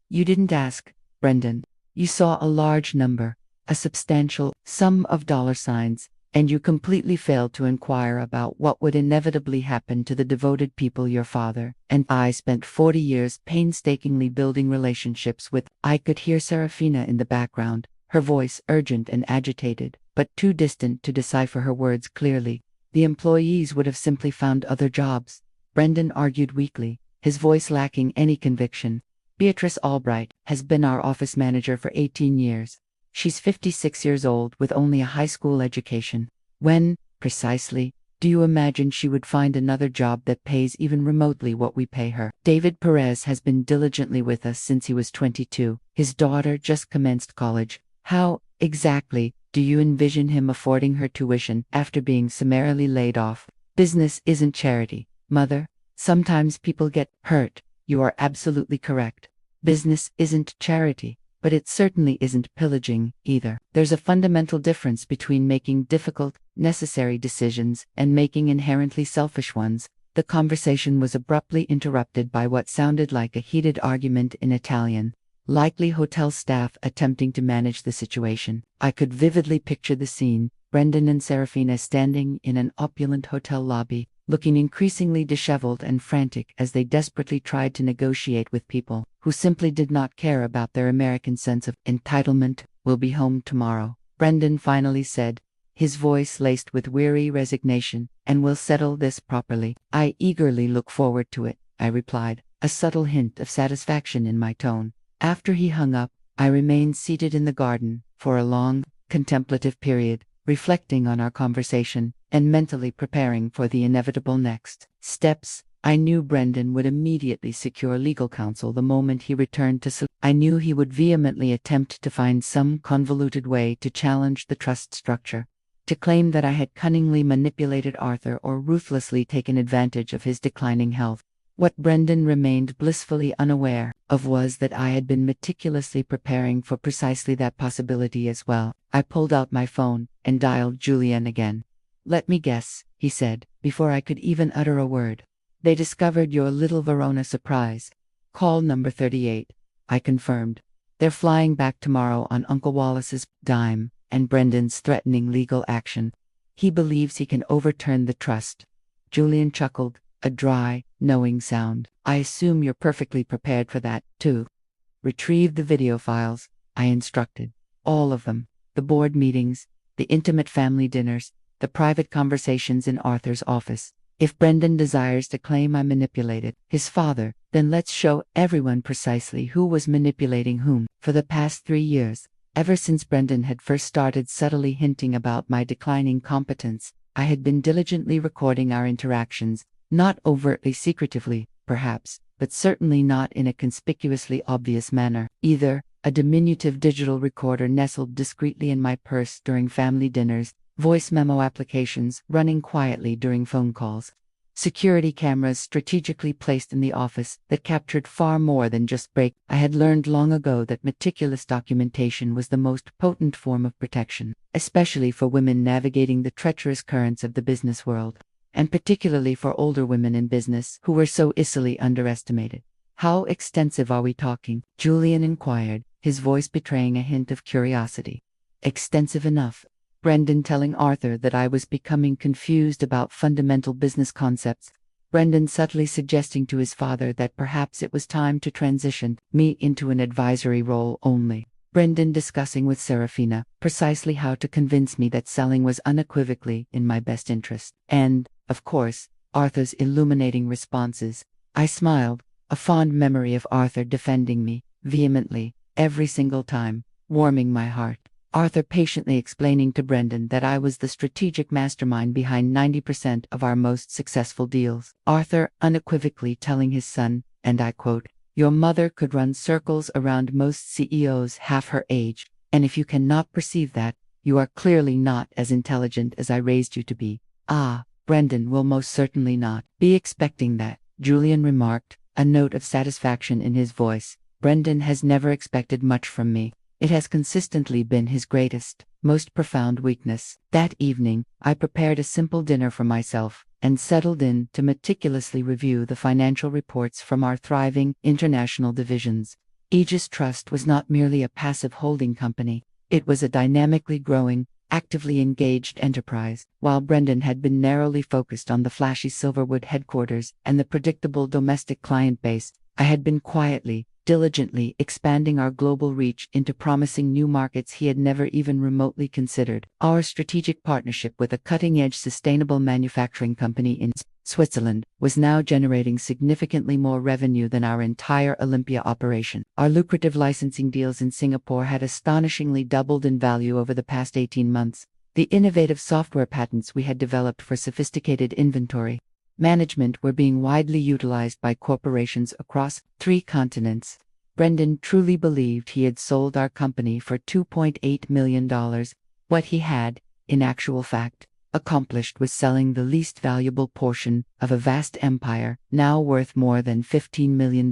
Speaker 2: You didn't ask, Brendan. You saw a large number, a substantial sum of dollar signs, and you completely failed to inquire about what would inevitably happen to the devoted people your father and I spent 40 years painstakingly building relationships with. I could hear Serafina in the background, her voice urgent and agitated, but too distant to decipher her words clearly. The employees would have simply found other jobs, Brendan argued weakly, his voice lacking any conviction. Beatrice Albright has been our office manager for 18 years. She's 56 years old with only a high school education. When, precisely, do you imagine she would find another job that pays even remotely what we pay her? David Perez has been diligently with us since he was 22. His daughter just commenced college. How, exactly, do you envision him affording her tuition after being summarily laid off? Business isn't charity, Mother. Sometimes people get hurt. You are absolutely correct. Business isn't charity. But it certainly isn't pillaging, either. There's a fundamental difference between making difficult, necessary decisions and making inherently selfish ones. The conversation was abruptly interrupted by what sounded like a heated argument in Italian, likely hotel staff attempting to manage the situation. I could vividly picture the scene, Brendan and Serafina standing in an opulent hotel lobby, looking increasingly disheveled and frantic as they desperately tried to negotiate with people who simply did not care about their American sense of entitlement. We'll be home tomorrow, Brendan finally said, his voice laced with weary resignation, and we'll settle this properly. I eagerly look forward to it, I replied, a subtle hint of satisfaction in my tone. After he hung up, I remained seated in the garden for a long, contemplative period, reflecting on our conversation and mentally preparing for the inevitable next steps. I knew Brendan would immediately secure legal counsel the moment he returned to I knew he would vehemently attempt to find some convoluted way to challenge the trust structure, to claim that I had cunningly manipulated Arthur or ruthlessly taken advantage of his declining health. What Brendan remained blissfully unaware of was that I had been meticulously preparing for precisely that possibility as well. I pulled out my phone and dialed Julian again. Let me guess, he said, before I could even utter a word. They discovered your Little Verona surprise. Call number 38, I confirmed. They're flying back tomorrow on Uncle Wallace's dime and Brendan's threatening legal action. He believes he can overturn the trust. Julian chuckled, a dry, knowing sound. I assume you're perfectly prepared for that, too. Retrieve the video files, I instructed. All of them. The board meetings, the intimate family dinners, the private conversations in Arthur's office. If Brendan desires to claim I manipulated his father, then let's show everyone precisely who was manipulating whom. For the past 3 years, ever since Brendan had first started subtly hinting about my declining competence, I had been diligently recording our interactions, not overtly secretively, perhaps, but certainly not in a conspicuously obvious manner. Either a diminutive digital recorder nestled discreetly in my purse during family dinners, voice memo applications running quietly during phone calls, security cameras strategically placed in the office that captured far more than just break. I had learned long ago that meticulous documentation was the most potent form of protection, especially for women navigating the treacherous currents of the business world, and particularly for older women in business who were so easily underestimated. How extensive are we talking? Julian inquired, his voice betraying a hint of curiosity. Extensive enough. Brendan telling Arthur that I was becoming confused about fundamental business concepts, Brendan subtly suggesting to his father that perhaps it was time to transition me into an advisory role only. Brendan discussing with Serafina precisely how to convince me that selling was unequivocally in my best interest. And, of course, Arthur's illuminating responses. I smiled, a fond memory of Arthur defending me, vehemently, every single time, warming my heart. Arthur patiently explaining to Brendan that I was the strategic mastermind behind 90% of our most successful deals. Arthur unequivocally telling his son, and I quote, "Your mother could run circles around most CEOs half her age, and if you cannot perceive that, you are clearly not as intelligent as I raised you to be." "Ah, Brendan will most certainly not be expecting that," Julian remarked, a note of satisfaction in his voice. "Brendan has never expected much from me. It has consistently been his greatest, most profound weakness." That evening, I prepared a simple dinner for myself, and settled in to meticulously review the financial reports from our thriving international divisions. Aegis Trust was not merely a passive holding company, it was a dynamically growing, actively engaged enterprise. While Brendan had been narrowly focused on the flashy Silverwood headquarters and the predictable domestic client base, I had been quietly, diligently expanding our global reach into promising new markets he had never even remotely considered. Our strategic partnership with a cutting-edge sustainable manufacturing company in Switzerland was now generating significantly more revenue than our entire Olympia operation. Our lucrative licensing deals in Singapore had astonishingly doubled in value over the past 18 months. The innovative software patents we had developed for sophisticated inventory management were being widely utilized by corporations across 3 continents. Brendan truly believed he had sold our company for $2.8 million. What he had, in actual fact, accomplished was selling the least valuable portion of a vast empire, now worth more than $15 million.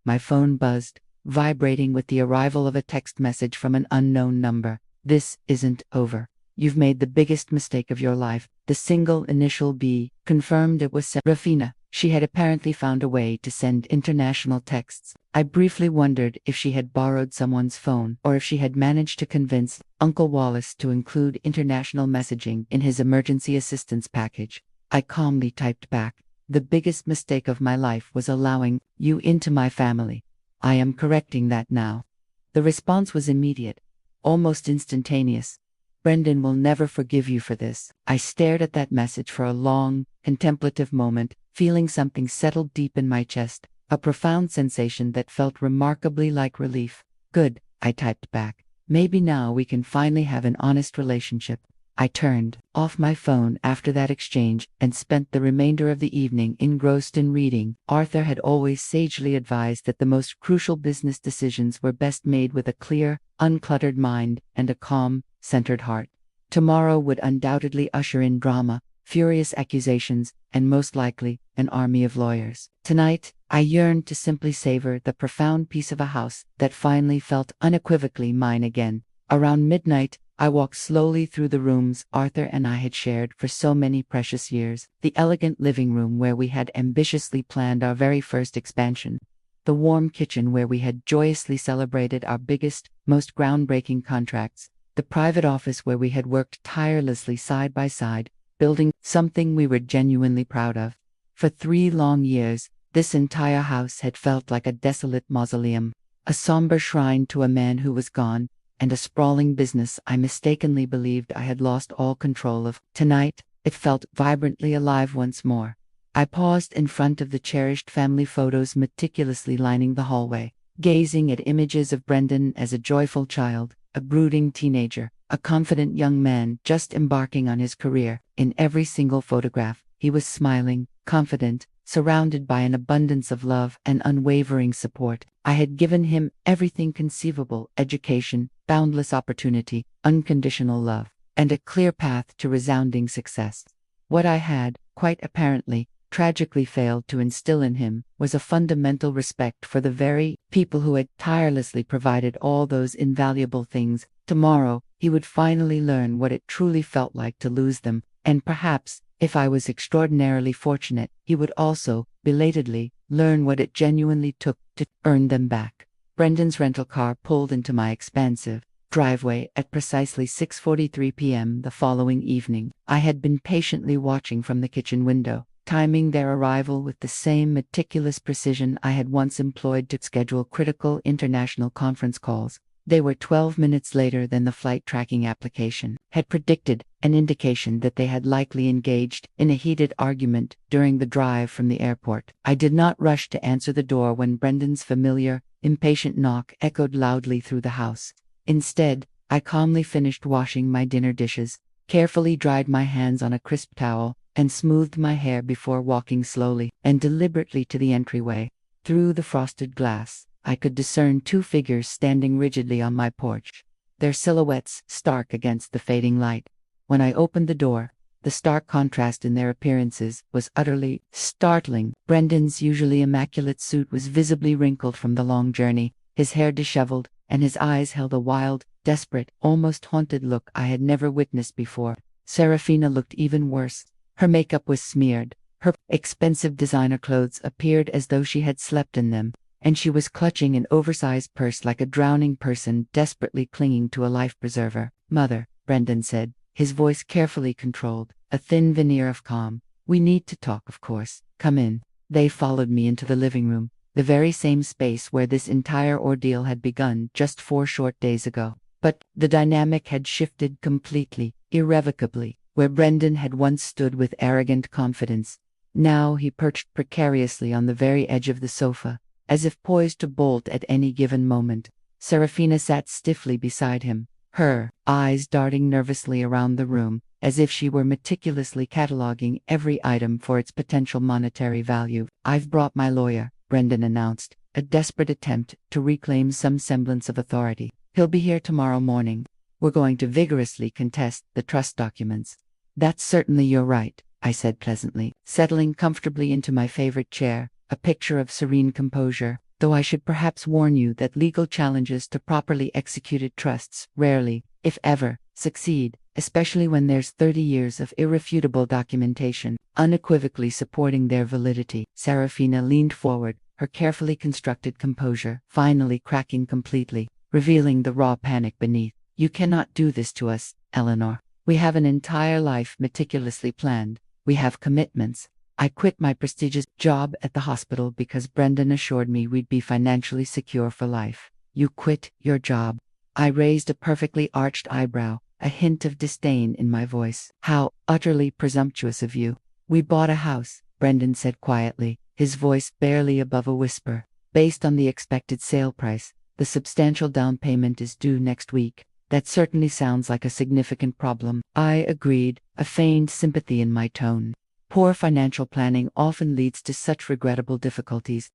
Speaker 2: My phone buzzed, vibrating with the arrival of a text message from an unknown number. "This isn't over. You've made the biggest mistake of your life." The single initial B confirmed it was Serafina. She had apparently found a way to send international texts. I briefly wondered if she had borrowed someone's phone or if she had managed to convince Uncle Wallace to include international messaging in his emergency assistance package. I calmly typed back, "The biggest mistake of my life was allowing you into my family. I am correcting that now." The response was immediate, almost instantaneous. "Brendan will never forgive you for this." I stared at that message for a long, contemplative moment, feeling something settle deep in my chest, a profound sensation that felt remarkably like relief. "Good," I typed back. "Maybe now we can finally have an honest relationship." I turned off my phone after that exchange and spent the remainder of the evening engrossed in reading. Arthur had always sagely advised that the most crucial business decisions were best made with a clear, uncluttered mind and a calm, centered heart. Tomorrow would undoubtedly usher in drama, furious accusations, and most likely, an army of lawyers. Tonight, I yearned to simply savor the profound peace of a house that finally felt unequivocally mine again. Around midnight, I walked slowly through the rooms Arthur and I had shared for so many precious years. The elegant living room where we had ambitiously planned our very first expansion. The warm kitchen where we had joyously celebrated our biggest, most groundbreaking contracts. The private office where we had worked tirelessly side by side, building something we were genuinely proud of. For 3 long years, this entire house had felt like a desolate mausoleum, a somber shrine to a man who was gone, and a sprawling business I mistakenly believed I had lost all control of. Tonight, it felt vibrantly alive once more. I paused in front of the cherished family photos meticulously lining the hallway, gazing at images of Brendan as a joyful child, a brooding teenager, a confident young man just embarking on his career. In every single photograph, he was smiling, confident, surrounded by an abundance of love and unwavering support. I had given him everything conceivable: education, boundless opportunity, unconditional love, and a clear path to resounding success. What I had, quite apparently, tragically failed to instill in him was a fundamental respect for the very people who had tirelessly provided all those invaluable things. Tomorrow, he would finally learn what it truly felt like to lose them, and perhaps, if I was extraordinarily fortunate, he would also, belatedly, learn what it genuinely took to earn them back. Brendan's rental car pulled into my expansive driveway at precisely 6:43 p.m. the following evening. I had been patiently watching from the kitchen window, timing their arrival with the same meticulous precision I had once employed to schedule critical international conference calls. They were 12 minutes later than the flight tracking application had predicted, an indication that they had likely engaged in a heated argument during the drive from the airport. I did not rush to answer the door when Brendan's familiar, impatient knock echoed loudly through the house. Instead, I calmly finished washing my dinner dishes, carefully dried my hands on a crisp towel, and smoothed my hair before walking slowly and deliberately to the entryway. Through the frosted glass, I could discern two figures standing rigidly on my porch, their silhouettes stark against the fading light. When I opened the door, the stark contrast in their appearances was utterly startling. Brendan's usually immaculate suit was visibly wrinkled from the long journey, his hair disheveled, and his eyes held a wild, desperate, almost haunted look I had never witnessed before. Serafina looked even worse. Her makeup was smeared, her expensive designer clothes appeared as though she had slept in them, and she was clutching an oversized purse like a drowning person desperately clinging to a life preserver. "Mother," Brendan said, his voice carefully controlled, a thin veneer of calm. "We need to talk, of course. Come in." They followed me into the living room, the very same space where this entire ordeal had begun just 4 short days ago. But the dynamic had shifted completely, irrevocably. Where Brendan had once stood with arrogant confidence, now he perched precariously on the very edge of the sofa, as if poised to bolt at any given moment. Serafina sat stiffly beside him, her eyes darting nervously around the room, as if she were meticulously cataloging every item for its potential monetary value. "I've brought my lawyer," Brendan announced, a desperate attempt to reclaim some semblance of authority. "He'll be here tomorrow morning. We're going to vigorously contest the trust documents." "That's certainly your right," I said pleasantly, settling comfortably into my favorite chair, a picture of serene composure, though I should perhaps warn you that legal challenges to properly executed trusts rarely, if ever, succeed, especially when there's 30 years of irrefutable documentation unequivocally supporting their validity. Serafina leaned forward, her carefully constructed composure finally cracking completely, revealing the raw panic beneath. "You cannot do this to us, Eleanor. We have an entire life meticulously planned. We have commitments. I quit my prestigious job at the hospital because Brendan assured me we'd be financially secure for life." "You quit your job?" I raised a perfectly arched eyebrow, a hint of disdain in my voice. "How utterly presumptuous of you." "We bought a house," Brendan said quietly, his voice barely above a whisper. "Based on the expected sale price, the substantial down payment is due next week. That certainly sounds like a significant problem." I agreed, a feigned sympathy in my tone. Poor financial planning often leads to such regrettable difficulties.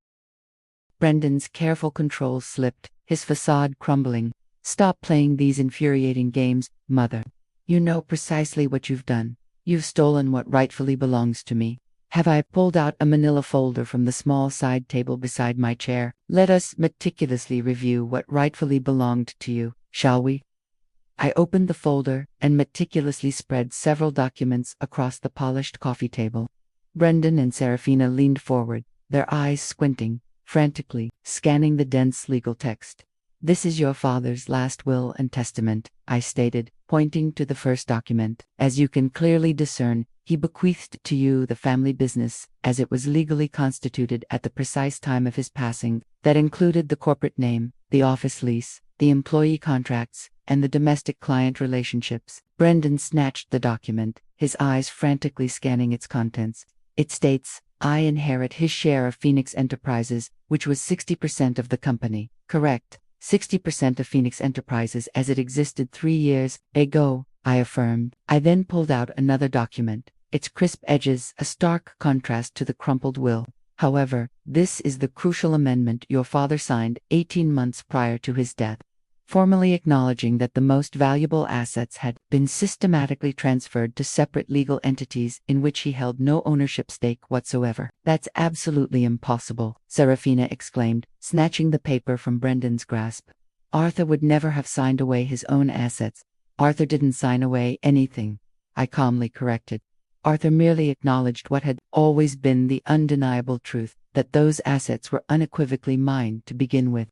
Speaker 2: Brendan's careful control slipped, his facade crumbling. "Stop playing these infuriating games, Mother. You know precisely what you've done. You've stolen what rightfully belongs to me." Have I pulled out a manila folder from the small side table beside my chair? "Let us meticulously review what rightfully belonged to you, shall we?" I opened the folder and meticulously spread several documents across the polished coffee table. Brendan and Serafina leaned forward, their eyes squinting, frantically scanning the dense legal text. "This is your father's last will and testament," I stated, pointing to the first document. "As you can clearly discern, he bequeathed to you the family business as it was legally constituted at the precise time of his passing. That included the corporate name, the office lease, the employee contracts, and the domestic client relationships." Brendan snatched the document, his eyes frantically scanning its contents. "It states, I inherit his share of Phoenix Enterprises, which was 60% of the company." "Correct. 60% of Phoenix Enterprises as it existed 3 years ago," I affirmed. I then pulled out another document, its crisp edges a stark contrast to the crumpled will. "However, this is the crucial amendment your father signed 18 months prior to his death, formally acknowledging that the most valuable assets had been systematically transferred to separate legal entities in which he held no ownership stake whatsoever." "That's absolutely impossible," Serafina exclaimed, snatching the paper from Brendan's grasp. "Arthur would never have signed away his own assets." "Arthur didn't sign away anything," I calmly corrected. "Arthur merely acknowledged what had always been the undeniable truth, that those assets were unequivocally mine to begin with.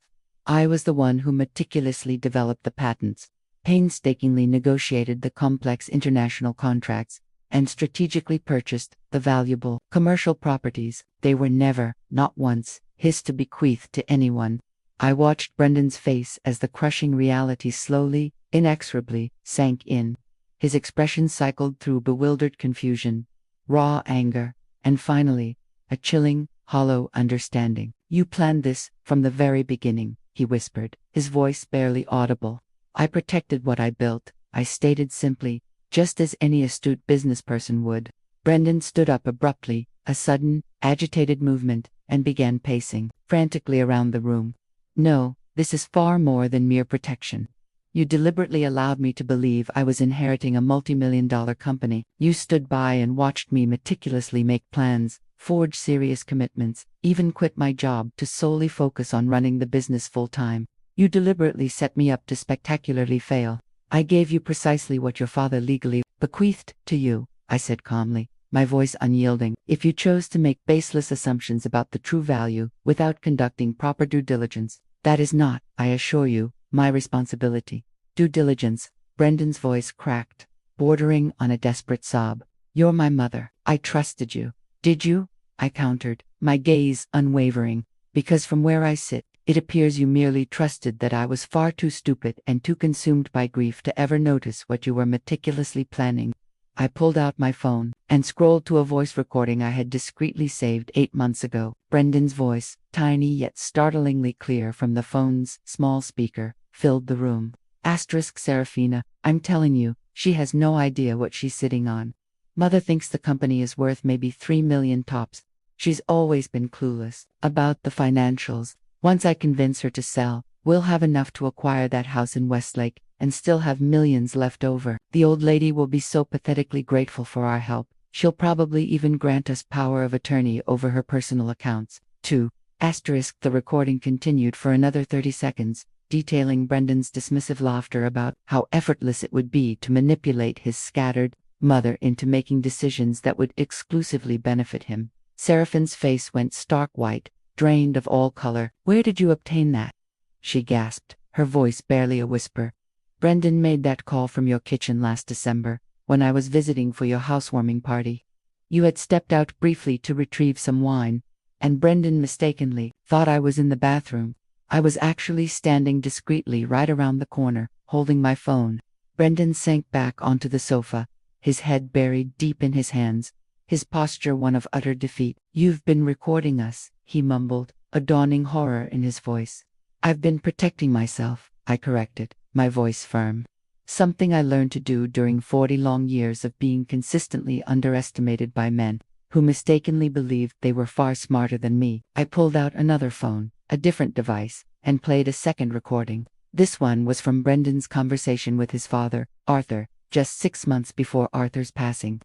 Speaker 2: I was the one who meticulously developed the patents, painstakingly negotiated the complex international contracts, and strategically purchased the valuable commercial properties. They were never, not once, his to bequeath to anyone." I watched Brendan's face as the crushing reality slowly, inexorably, sank in. His expression cycled through bewildered confusion, raw anger, and finally, a chilling, hollow understanding. "You planned this from the very beginning," he whispered, his voice barely audible. I protected what I built, I stated simply, just as any astute business person would. Brendan stood up abruptly, a sudden, agitated movement, and began pacing frantically around the room. No, this is far more than mere protection. You deliberately allowed me to believe I was inheriting a multi-million-dollar company. You stood by and watched me meticulously make plans, forge serious commitments, even quit my job to solely focus on running the business full-time. You deliberately set me up to spectacularly fail. I gave you precisely what your father legally bequeathed to you, I said calmly, my voice unyielding. If you chose to make baseless assumptions about the true value without conducting proper due diligence, that is not, I assure you, my responsibility. Due diligence, Brendan's voice cracked, bordering on a desperate sob. You're my mother. I trusted you. Did you? I countered, my gaze unwavering. Because from where I sit, it appears you merely trusted that I was far too stupid and too consumed by grief to ever notice what you were meticulously planning. I pulled out my phone and scrolled to a voice recording I had discreetly saved 8 months ago. Brendan's voice, tiny yet startlingly clear from the phone's small speaker, filled the room. Serafina, I'm telling you, she has no idea what she's sitting on. Mother thinks the company is worth maybe 3 million tops. She's always been clueless about the financials. Once I convince her to sell, we'll have enough to acquire that house in Westlake and still have millions left over. The old lady will be so pathetically grateful for our help, she'll probably even grant us power of attorney over her personal accounts. 2. The recording continued for another 30 seconds, detailing Brendan's dismissive laughter about how effortless it would be to manipulate his scattered mother into making decisions that would exclusively benefit him. Seraphine's face went stark white, drained of all color. Where did you obtain that? She gasped, her voice barely a whisper. Brendan made that call from your kitchen last December, when I was visiting for your housewarming party. You had stepped out briefly to retrieve some wine, and Brendan mistakenly thought I was in the bathroom. I was actually standing discreetly right around the corner, holding my phone. Brendan sank back onto the sofa, his head buried deep in his hands, his posture one of utter defeat. You've been recording us, he mumbled, a dawning horror in his voice. I've been protecting myself, I corrected, my voice firm. Something I learned to do during 40 long years of being consistently underestimated by men who mistakenly believed they were far smarter than me. I pulled out another phone, a different device, and played a second recording. This one was from Brendan's conversation with his father, Arthur, just 6 months before Arthur's passing.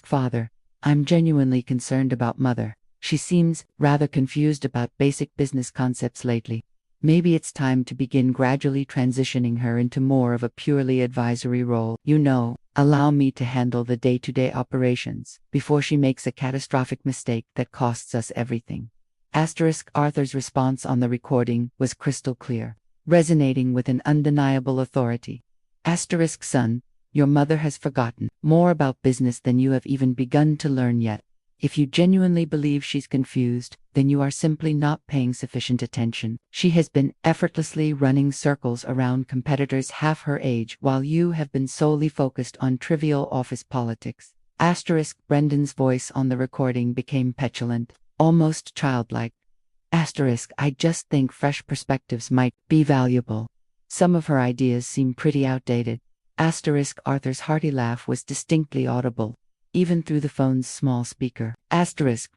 Speaker 2: Father, I'm genuinely concerned about Mother. She seems rather confused about basic business concepts lately. Maybe it's time to begin gradually transitioning her into more of a purely advisory role. Allow me to handle the day-to-day operations before she makes a catastrophic mistake that costs us everything. Arthur's response on the recording was crystal clear, resonating with an undeniable authority. Son, your mother has forgotten more about business than you have even begun to learn yet. If you genuinely believe she's confused, then you are simply not paying sufficient attention. She has been effortlessly running circles around competitors half her age while you have been solely focused on trivial office politics. Brendan's voice on the recording became petulant, almost childlike. I just think fresh perspectives might be valuable. Some of her ideas seem pretty outdated. Arthur's hearty laugh was distinctly audible, even through the phone's small speaker.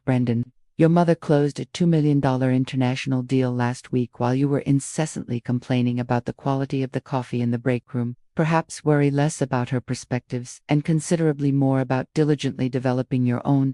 Speaker 2: Brendan, your mother closed a $2 million international deal last week while you were incessantly complaining about the quality of the coffee in the break room. Perhaps worry less about her perspectives and considerably more about diligently developing your own.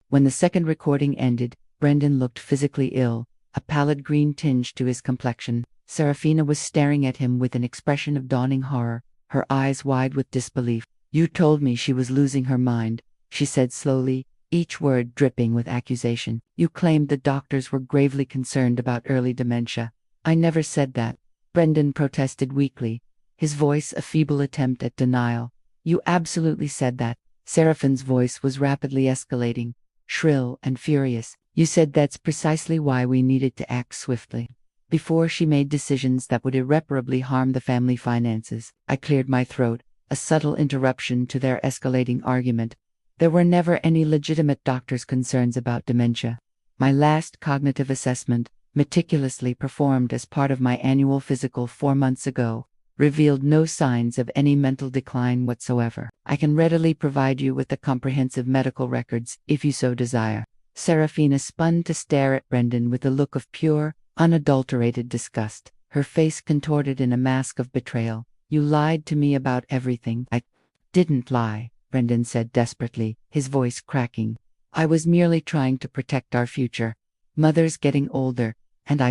Speaker 2: When the second recording ended, Brendan looked physically ill, a pallid green tinge to his complexion. Serafina was staring at him with an expression of dawning horror, her eyes wide with disbelief. You told me she was losing her mind, she said slowly, each word dripping with accusation. You claimed the doctors were gravely concerned about early dementia. I never said that, Brendan protested weakly, his voice a feeble attempt at denial. You absolutely said that. Seraphine's voice was rapidly escalating, shrill and furious. You said that's precisely why we needed to act swiftly. Before she made decisions that would irreparably harm the family finances. I cleared my throat, a subtle interruption to their escalating argument. There were never any legitimate doctor's concerns about dementia. My last cognitive assessment, meticulously performed as part of my annual physical 4 months ago, revealed no signs of any mental decline whatsoever. I can readily provide you with the comprehensive medical records if you so desire. Serafina spun to stare at Brendan with a look of pure, unadulterated disgust, her face contorted in a mask of betrayal. You lied to me about everything. I didn't lie, Brendan said desperately, his voice cracking. I was merely trying to protect our future. Mother's getting older, and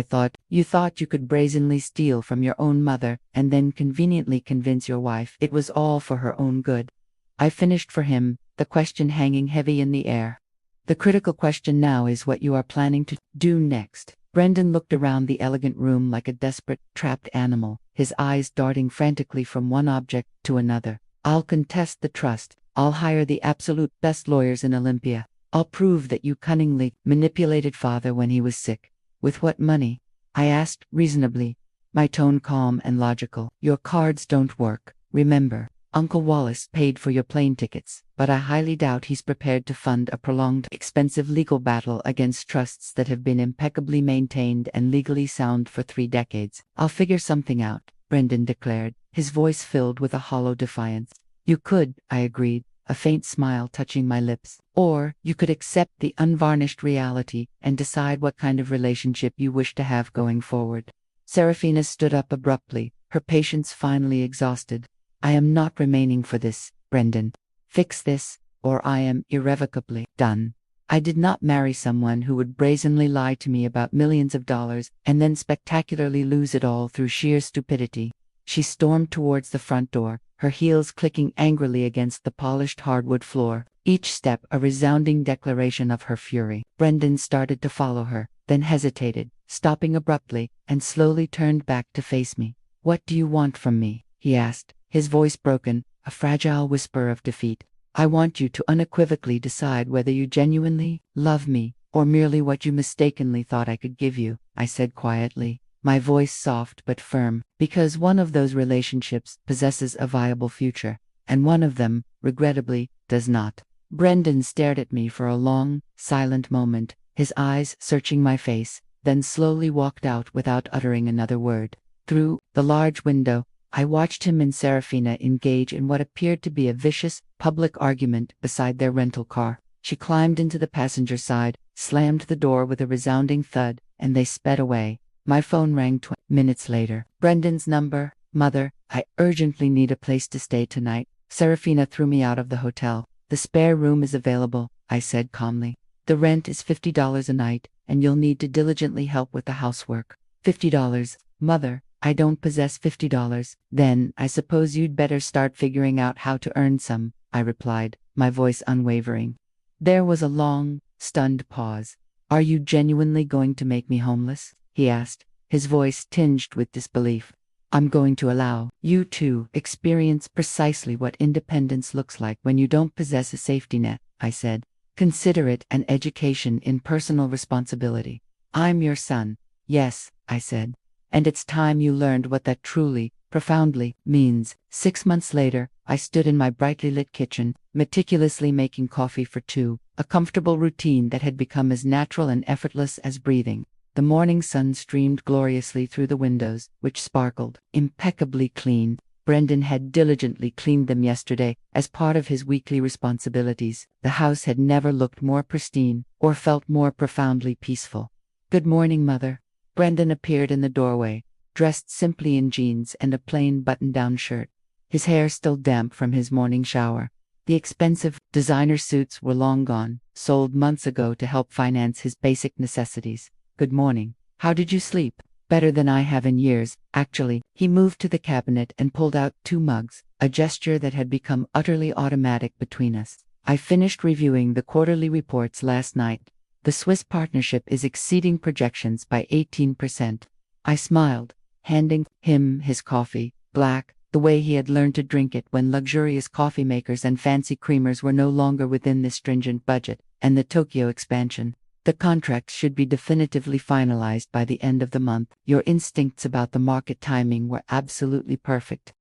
Speaker 2: you thought you could brazenly steal from your own mother and then conveniently convince your wife it was all for her own good. I finished for him, the question hanging heavy in the air. The critical question now is what you are planning to do next. Brendan looked around the elegant room like a desperate, trapped animal, his eyes darting frantically from one object to another. I'll contest the trust. I'll hire the absolute best lawyers in Olympia. I'll prove that you cunningly manipulated father when he was sick. With what money? I asked reasonably, my tone calm and logical. Your cards don't work, remember. Uncle Wallace paid for your plane tickets, but I highly doubt he's prepared to fund a prolonged, expensive legal battle against trusts that have been impeccably maintained and legally sound for 3 decades. I'll figure something out, Brendan declared, his voice filled with a hollow defiance. You could, I agreed, a faint smile touching my lips. Or you could accept the unvarnished reality and decide what kind of relationship you wish to have going forward. Serafina stood up abruptly, her patience finally exhausted. I am not remaining for this, Brendan. Fix this, or I am irrevocably done. I did not marry someone who would brazenly lie to me about millions of dollars and then spectacularly lose it all through sheer stupidity. She stormed towards the front door, her heels clicking angrily against the polished hardwood floor, each step a resounding declaration of her fury. Brendan started to follow her, then hesitated, stopping abruptly, and slowly turned back to face me. What do you want from me? He asked, his voice broken, a fragile whisper of defeat. I want you to unequivocally decide whether you genuinely love me, or merely what you mistakenly thought I could give you, I said quietly, my voice soft but firm, because one of those relationships possesses a viable future, and one of them, regrettably, does not. Brendan stared at me for a long, silent moment, his eyes searching my face, then slowly walked out without uttering another word. Through the large window, I watched him and Serafina engage in what appeared to be a vicious, public argument beside their rental car. She climbed into the passenger side, slammed the door with a resounding thud, and they sped away. My phone rang 20 minutes later. Brendan's number. Mother, I urgently need a place to stay tonight. Serafina threw me out of the hotel. The spare room is available, I said calmly. The rent is $50 a night, and you'll need to diligently help with the housework. $50, Mother. I don't possess $50. Then, I suppose you'd better start figuring out how to earn some, I replied, my voice unwavering. There was a long, stunned pause. Are you genuinely going to make me homeless? He asked, his voice tinged with disbelief. I'm going to allow you to experience precisely what independence looks like when you don't possess a safety net, I said. Consider it an education in personal responsibility. I'm your son. Yes, I said. And it's time you learned what that truly, profoundly, means. 6 months later, I stood in my brightly lit kitchen, meticulously making coffee for 2, a comfortable routine that had become as natural and effortless as breathing. The morning sun streamed gloriously through the windows, which sparkled, impeccably clean. Brendan had diligently cleaned them yesterday, as part of his weekly responsibilities. The house had never looked more pristine, or felt more profoundly peaceful. Good morning, Mother. Brendan appeared in the doorway, dressed simply in jeans and a plain button-down shirt, his hair still damp from his morning shower. The expensive designer suits were long gone, sold months ago to help finance his basic necessities. Good morning. How did you sleep? Better than I have in years, actually. He moved to the cabinet and pulled out 2 mugs, a gesture that had become utterly automatic between us. I finished reviewing the quarterly reports last night. The Swiss partnership is exceeding projections by 18%. I smiled, handing him his coffee, black, the way he had learned to drink it when luxurious coffee makers and fancy creamers were no longer within this stringent budget, and the Tokyo expansion. The contract should be definitively finalized by the end of the month. Your instincts about the market timing were absolutely perfect.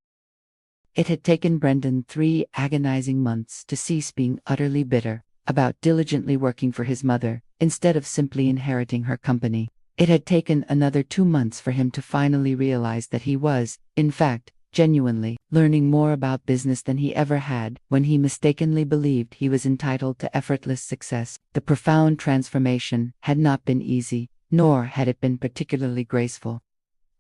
Speaker 2: It had taken Brendan 3 agonizing months to cease being utterly bitter about diligently working for his mother, instead of simply inheriting her company. It had taken another 2 months for him to finally realize that he was, in fact, genuinely learning more about business than he ever had when he mistakenly believed he was entitled to effortless success. The profound transformation had not been easy, nor had it been particularly graceful.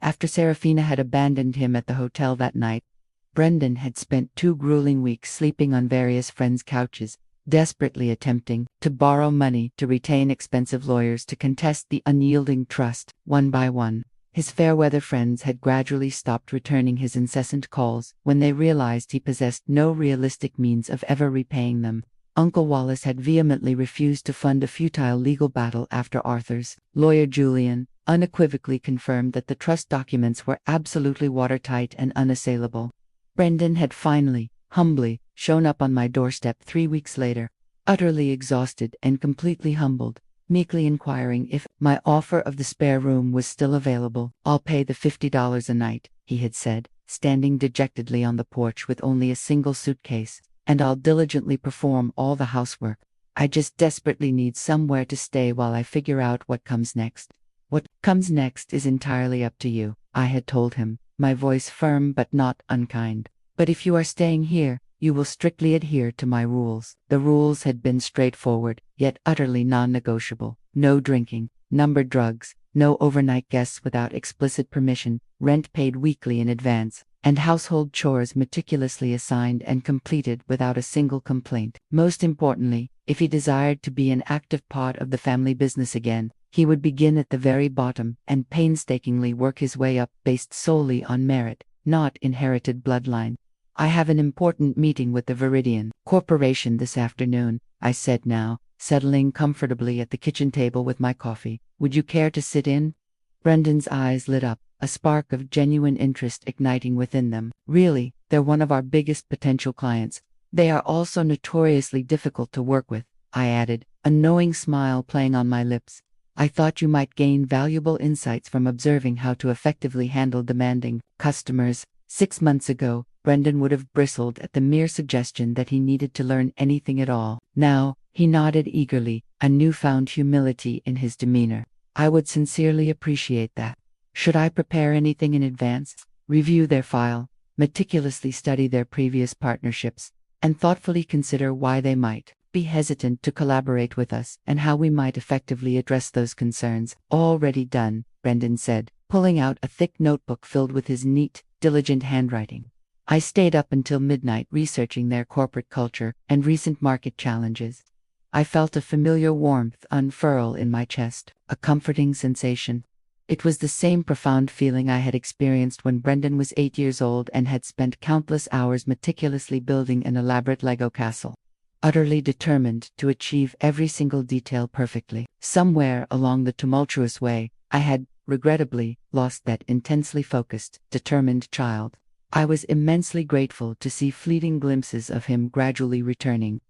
Speaker 2: After Serafina had abandoned him at the hotel that night, Brendan had spent 2 grueling weeks sleeping on various friends' couches, desperately attempting to borrow money to retain expensive lawyers to contest the unyielding trust. One by one, his fair-weather friends had gradually stopped returning his incessant calls when they realized he possessed no realistic means of ever repaying them. Uncle Wallace had vehemently refused to fund a futile legal battle after Arthur's lawyer Julian unequivocally confirmed that the trust documents were absolutely watertight and unassailable. Brendan had finally, humbly, shown up on my doorstep 3 weeks later, utterly exhausted and completely humbled, meekly inquiring if my offer of the spare room was still available. "I'll pay the $50 a night," he had said, standing dejectedly on the porch with only a single suitcase, "and I'll diligently perform all the housework. I just desperately need somewhere to stay while I figure out what comes next." "What comes next is entirely up to you," I had told him, my voice firm but not unkind. "But if you are staying here, you will strictly adhere to my rules." The rules had been straightforward, yet utterly non-negotiable. No drinking, numbered drugs, no overnight guests without explicit permission, rent paid weekly in advance, and household chores meticulously assigned and completed without a single complaint. Most importantly, if he desired to be an active part of the family business again, he would begin at the very bottom and painstakingly work his way up based solely on merit, not inherited bloodline. "I have an important meeting with the Viridian Corporation this afternoon," I said now, settling comfortably at the kitchen table with my coffee. "Would you care to sit in?" Brendan's eyes lit up, a spark of genuine interest igniting within them. "Really, they're one of our biggest potential clients. They are also notoriously difficult to work with," I added, a knowing smile playing on my lips. "I thought you might gain valuable insights from observing how to effectively handle demanding customers." 6 months ago, Brendan would have bristled at the mere suggestion that he needed to learn anything at all. Now, he nodded eagerly, a newfound humility in his demeanor. "I would sincerely appreciate that. Should I prepare anything in advance? Review their file, meticulously study their previous partnerships, and thoughtfully consider why they might be hesitant to collaborate with us and how we might effectively address those concerns." "Already done," Brendan said, pulling out a thick notebook filled with his neat, diligent handwriting. "I stayed up until midnight researching their corporate culture and recent market challenges." I felt a familiar warmth unfurl in my chest, a comforting sensation. It was the same profound feeling I had experienced when Brendan was 8 years old and had spent countless hours meticulously building an elaborate Lego castle, utterly determined to achieve every single detail perfectly. Somewhere along the tumultuous way, I had, regrettably, lost that intensely focused, determined child. I was immensely grateful to see fleeting glimpses of him gradually returning.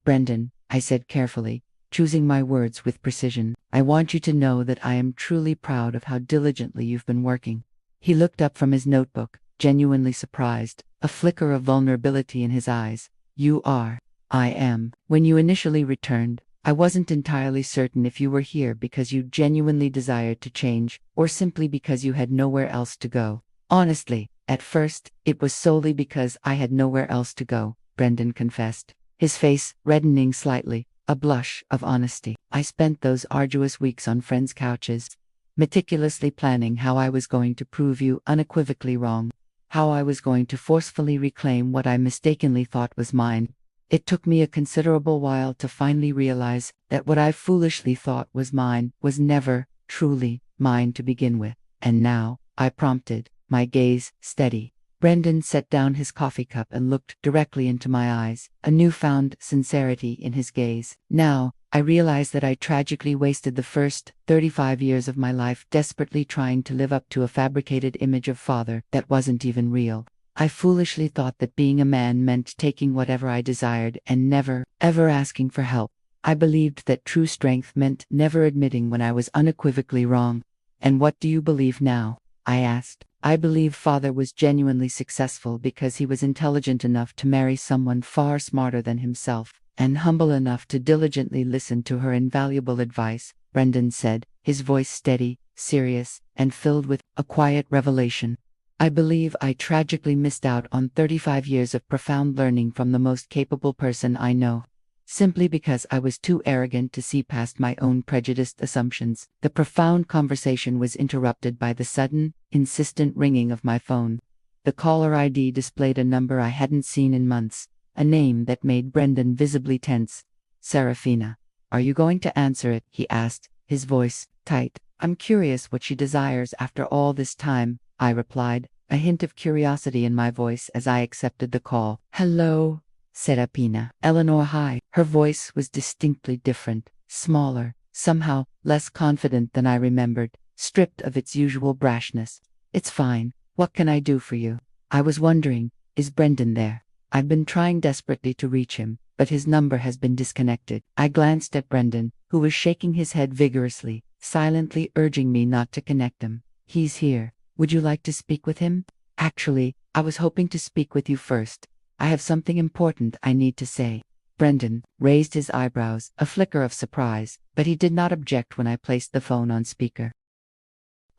Speaker 2: "Brendan," I said carefully, choosing my words with precision, "I want you to know that I am truly proud of how diligently you've been working." He looked up from his notebook, genuinely surprised, a flicker of vulnerability in his eyes. "You are." "I am. When you initially returned, I wasn't entirely certain if you were here because you genuinely desired to change, or simply because you had nowhere else to go. Honestly, at first, it was solely because I had nowhere else to go," Brendan confessed, his face reddening slightly, a blush of honesty. "I spent those arduous weeks on friends' couches, meticulously planning how I was going to prove you unequivocally wrong, how I was going to forcefully reclaim what I mistakenly thought was mine. It took me a considerable while to finally realize that what I foolishly thought was mine was never truly mine to begin with." "And now?" I prompted, my gaze steady. Brendan set down his coffee cup and looked directly into my eyes, a newfound sincerity in his gaze. "Now, I realize that I tragically wasted the first 35 years of my life desperately trying to live up to a fabricated image of father that wasn't even real. I foolishly thought that being a man meant taking whatever I desired and never, ever asking for help. I believed that true strength meant never admitting when I was unequivocally wrong." "And what do you believe now?" I asked. "I believe father was genuinely successful because he was intelligent enough to marry someone far smarter than himself, and humble enough to diligently listen to her invaluable advice," Brendan said, his voice steady, serious, and filled with a quiet revelation. I believe I tragically missed out on 35 years of profound learning from the most capable person I know. Simply because I was too arrogant to see past my own prejudiced assumptions. The profound conversation was interrupted by the sudden, insistent ringing of my phone. The caller ID displayed a number I hadn't seen in months, a name that made Brendan visibly tense. Serafina. Are you going to answer it? He asked, his voice tight. I'm curious what she desires after all this time, I replied, a hint of curiosity in my voice as I accepted the call. Hello, Serafina. Eleanor, hi. Her voice was distinctly different, smaller, somehow less confident than I remembered, stripped of its usual brashness. It's fine. What can I do for you? I was wondering, is Brendan there? I've been trying desperately to reach him, but his number has been disconnected. I glanced at Brendan, who was shaking his head vigorously, silently urging me not to connect him. He's here. Would you like to speak with him? Actually, I was hoping to speak with you first. I have something important I need to say. Brendan raised his eyebrows, a flicker of surprise, but he did not object when I placed the phone on speaker.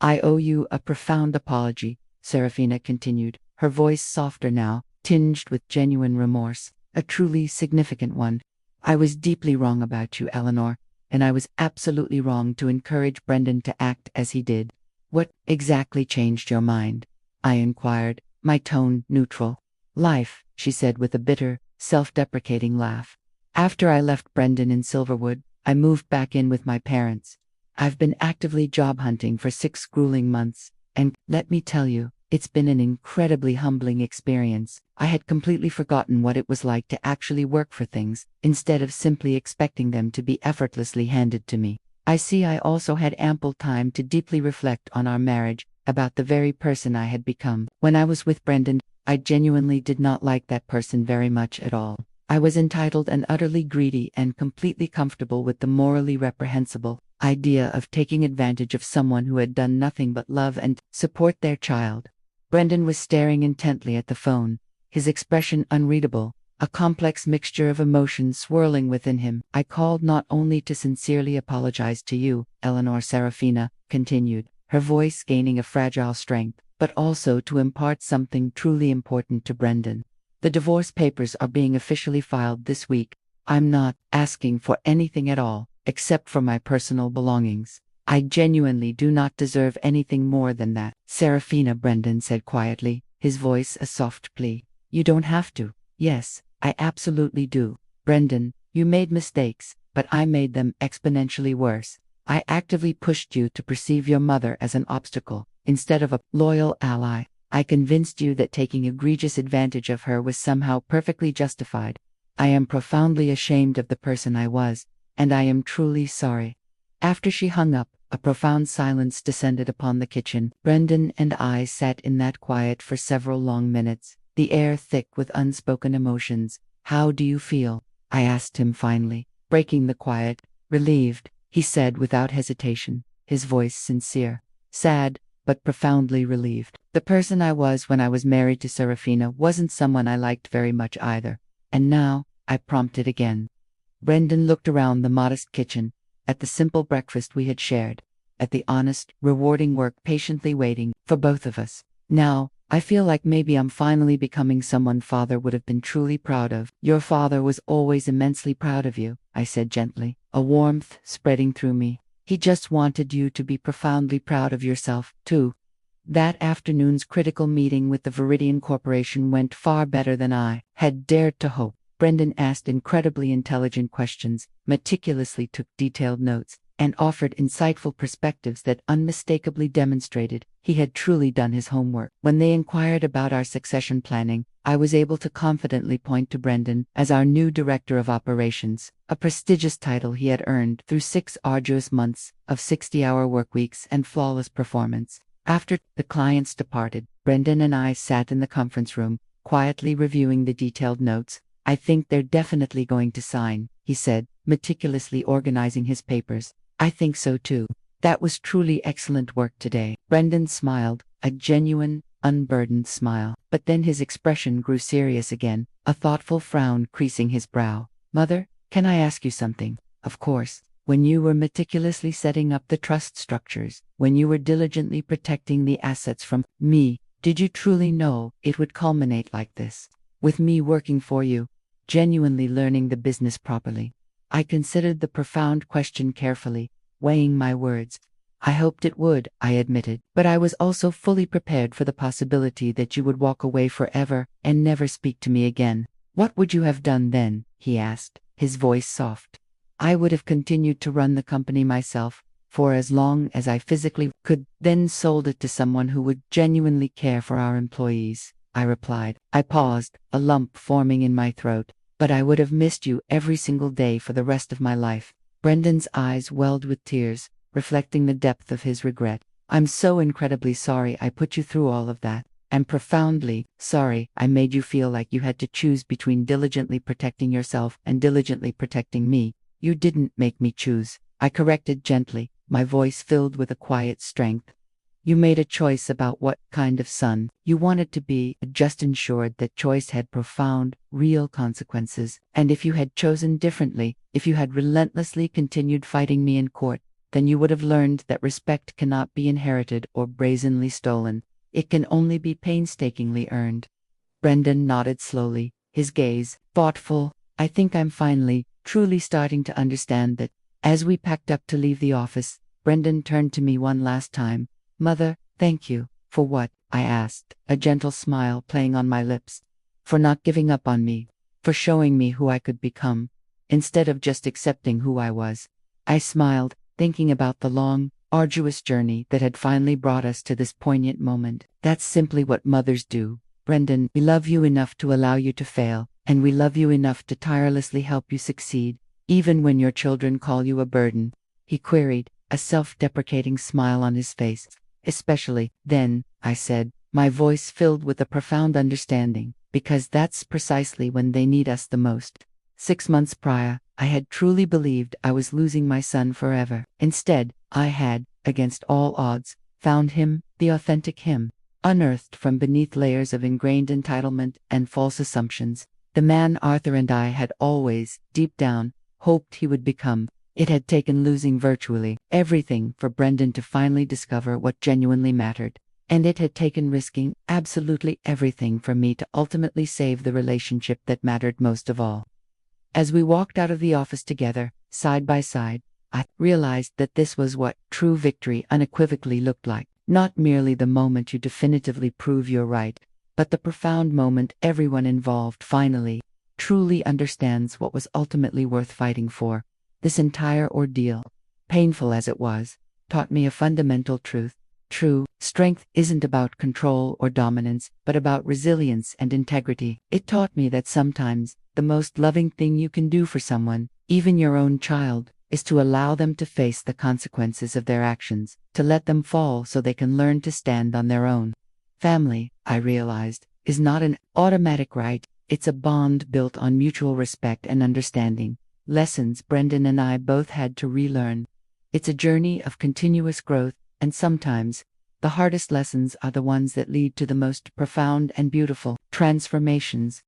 Speaker 2: I owe you a profound apology, Serafina continued, her voice softer now, tinged with genuine remorse, a truly significant one. I was deeply wrong about you, Eleanor, and I was absolutely wrong to encourage Brendan to act as he did. What exactly changed your mind? I inquired, my tone neutral. Life, she said with a bitter, self-deprecating laugh. After I left Brendan in Silverwood, I moved back in with my parents. I've been actively job hunting for 6 grueling months, and, let me tell you, it's been an incredibly humbling experience. I had completely forgotten what it was like to actually work for things, instead of simply expecting them to be effortlessly handed to me. I see I also had ample time to deeply reflect on our marriage, about the very person I had become. When I was with Brendan, I genuinely did not like that person very much at all. I was entitled and utterly greedy and completely comfortable with the morally reprehensible idea of taking advantage of someone who had done nothing but love and support their child. Brendan was staring intently at the phone, his expression unreadable, a complex mixture of emotions swirling within him. I called not only to sincerely apologize to you, Eleanor, Serafina continued, her voice gaining a fragile strength, but also to impart something truly important to Brendan. The divorce papers are being officially filed this week. I'm not asking for anything at all, except for my personal belongings. I genuinely do not deserve anything more than that. Serafina, Brendan said quietly, his voice a soft plea. You don't have to. Yes, I absolutely do. Brendan, you made mistakes, but I made them exponentially worse. I actively pushed you to perceive your mother as an obstacle, instead of a loyal ally. I convinced you that taking egregious advantage of her was somehow perfectly justified. I am profoundly ashamed of the person I was, and I am truly sorry. After she hung up, a profound silence descended upon the kitchen. Brendan and I sat in that quiet for several long minutes, the air thick with unspoken emotions. How do you feel? I asked him finally, breaking the quiet. Relieved, he said without hesitation, his voice sincere. Sad, but profoundly relieved. The person I was when I was married to Serafina wasn't someone I liked very much either. And now, I prompted again. Brendan looked around the modest kitchen, at the simple breakfast we had shared, at the honest, rewarding work patiently waiting for both of us. Now, I feel like maybe I'm finally becoming someone Father would have been truly proud of. Your father was always immensely proud of you, I said gently, a warmth spreading through me. He just wanted you to be profoundly proud of yourself, too. That afternoon's critical meeting with the Viridian Corporation went far better than I had dared to hope. Brendan asked incredibly intelligent questions, meticulously took detailed notes, and offered insightful perspectives that unmistakably demonstrated he had truly done his homework. When they inquired about our succession planning, I was able to confidently point to Brendan as our new Director of Operations, a prestigious title he had earned through 6 arduous months of 60-hour workweeks and flawless performance. After the clients departed, Brendan and I sat in the conference room, quietly reviewing the detailed notes. I think they're definitely going to sign, he said, meticulously organizing his papers. I think so too. That was truly excellent work today. Brendan smiled, a genuine, unburdened smile. But then his expression grew serious again, a thoughtful frown creasing his brow. Mother, can I ask you something? Of course. when you were meticulously setting up the trust structures, when you were diligently protecting the assets from me, did you truly know it would culminate like this? With me working for you, genuinely learning the business properly. I considered the profound question carefully, weighing my words. I hoped it would, I admitted, but I was also fully prepared for the possibility that you would walk away forever and never speak to me again. What would you have done then? He asked, his voice soft. I would have continued to run the company myself, for as long as I physically could, then sold it to someone who would genuinely care for our employees, I replied. I paused, a lump forming in my throat. But I would have missed you every single day for the rest of my life. Brendan's eyes welled with tears, reflecting the depth of his regret. I'm so incredibly sorry I put you through all of that. I'm profoundly sorry I made you feel like you had to choose between diligently protecting yourself and diligently protecting me. You didn't make me choose, I corrected gently, my voice filled with a quiet strength. You made a choice about what kind of son you wanted to be, just ensured that choice had profound, real consequences. And if you had chosen differently, if you had relentlessly continued fighting me in court, then you would have learned that respect cannot be inherited or brazenly stolen. It can only be painstakingly earned. Brendan nodded slowly, his gaze thoughtful. I think I'm finally, truly starting to understand that. As we packed up to leave the office, Brendan turned to me one last time. Mother, thank you. For what? I asked, a gentle smile playing on my lips. For not giving up on me. For showing me who I could become, instead of just accepting who I was. I smiled, thinking about the long, arduous journey that had finally brought us to this poignant moment. That's simply what mothers do. Brendan, we love you enough to allow you to fail, and we love you enough to tirelessly help you succeed, even when your children call you a burden. He queried, a self-deprecating smile on his face. Especially then, I said, my voice filled with a profound understanding, because that's precisely when they need us the most. 6 months prior, I had truly believed I was losing my son forever. Instead, I had, against all odds, found him, the authentic him, unearthed from beneath layers of ingrained entitlement and false assumptions, the man Arthur and I had always, deep down, hoped he would become. It had taken losing virtually everything for Brendan to finally discover what genuinely mattered, and it had taken risking absolutely everything for me to ultimately save the relationship that mattered most of all. As we walked out of the office together, side by side, I realized that this was what true victory unequivocally looked like. Not merely the moment you definitively prove you're right, but the profound moment everyone involved finally, truly understands what was ultimately worth fighting for. This entire ordeal, painful as it was, taught me a fundamental truth. True strength isn't about control or dominance, but about resilience and integrity. It taught me that sometimes, the most loving thing you can do for someone, even your own child, is to allow them to face the consequences of their actions, to let them fall so they can learn to stand on their own. Family, I realized, is not an automatic right, it's a bond built on mutual respect and understanding. Lessons Brendan and I both had to relearn. It's a journey of continuous growth, and sometimes, the hardest lessons are the ones that lead to the most profound and beautiful transformations.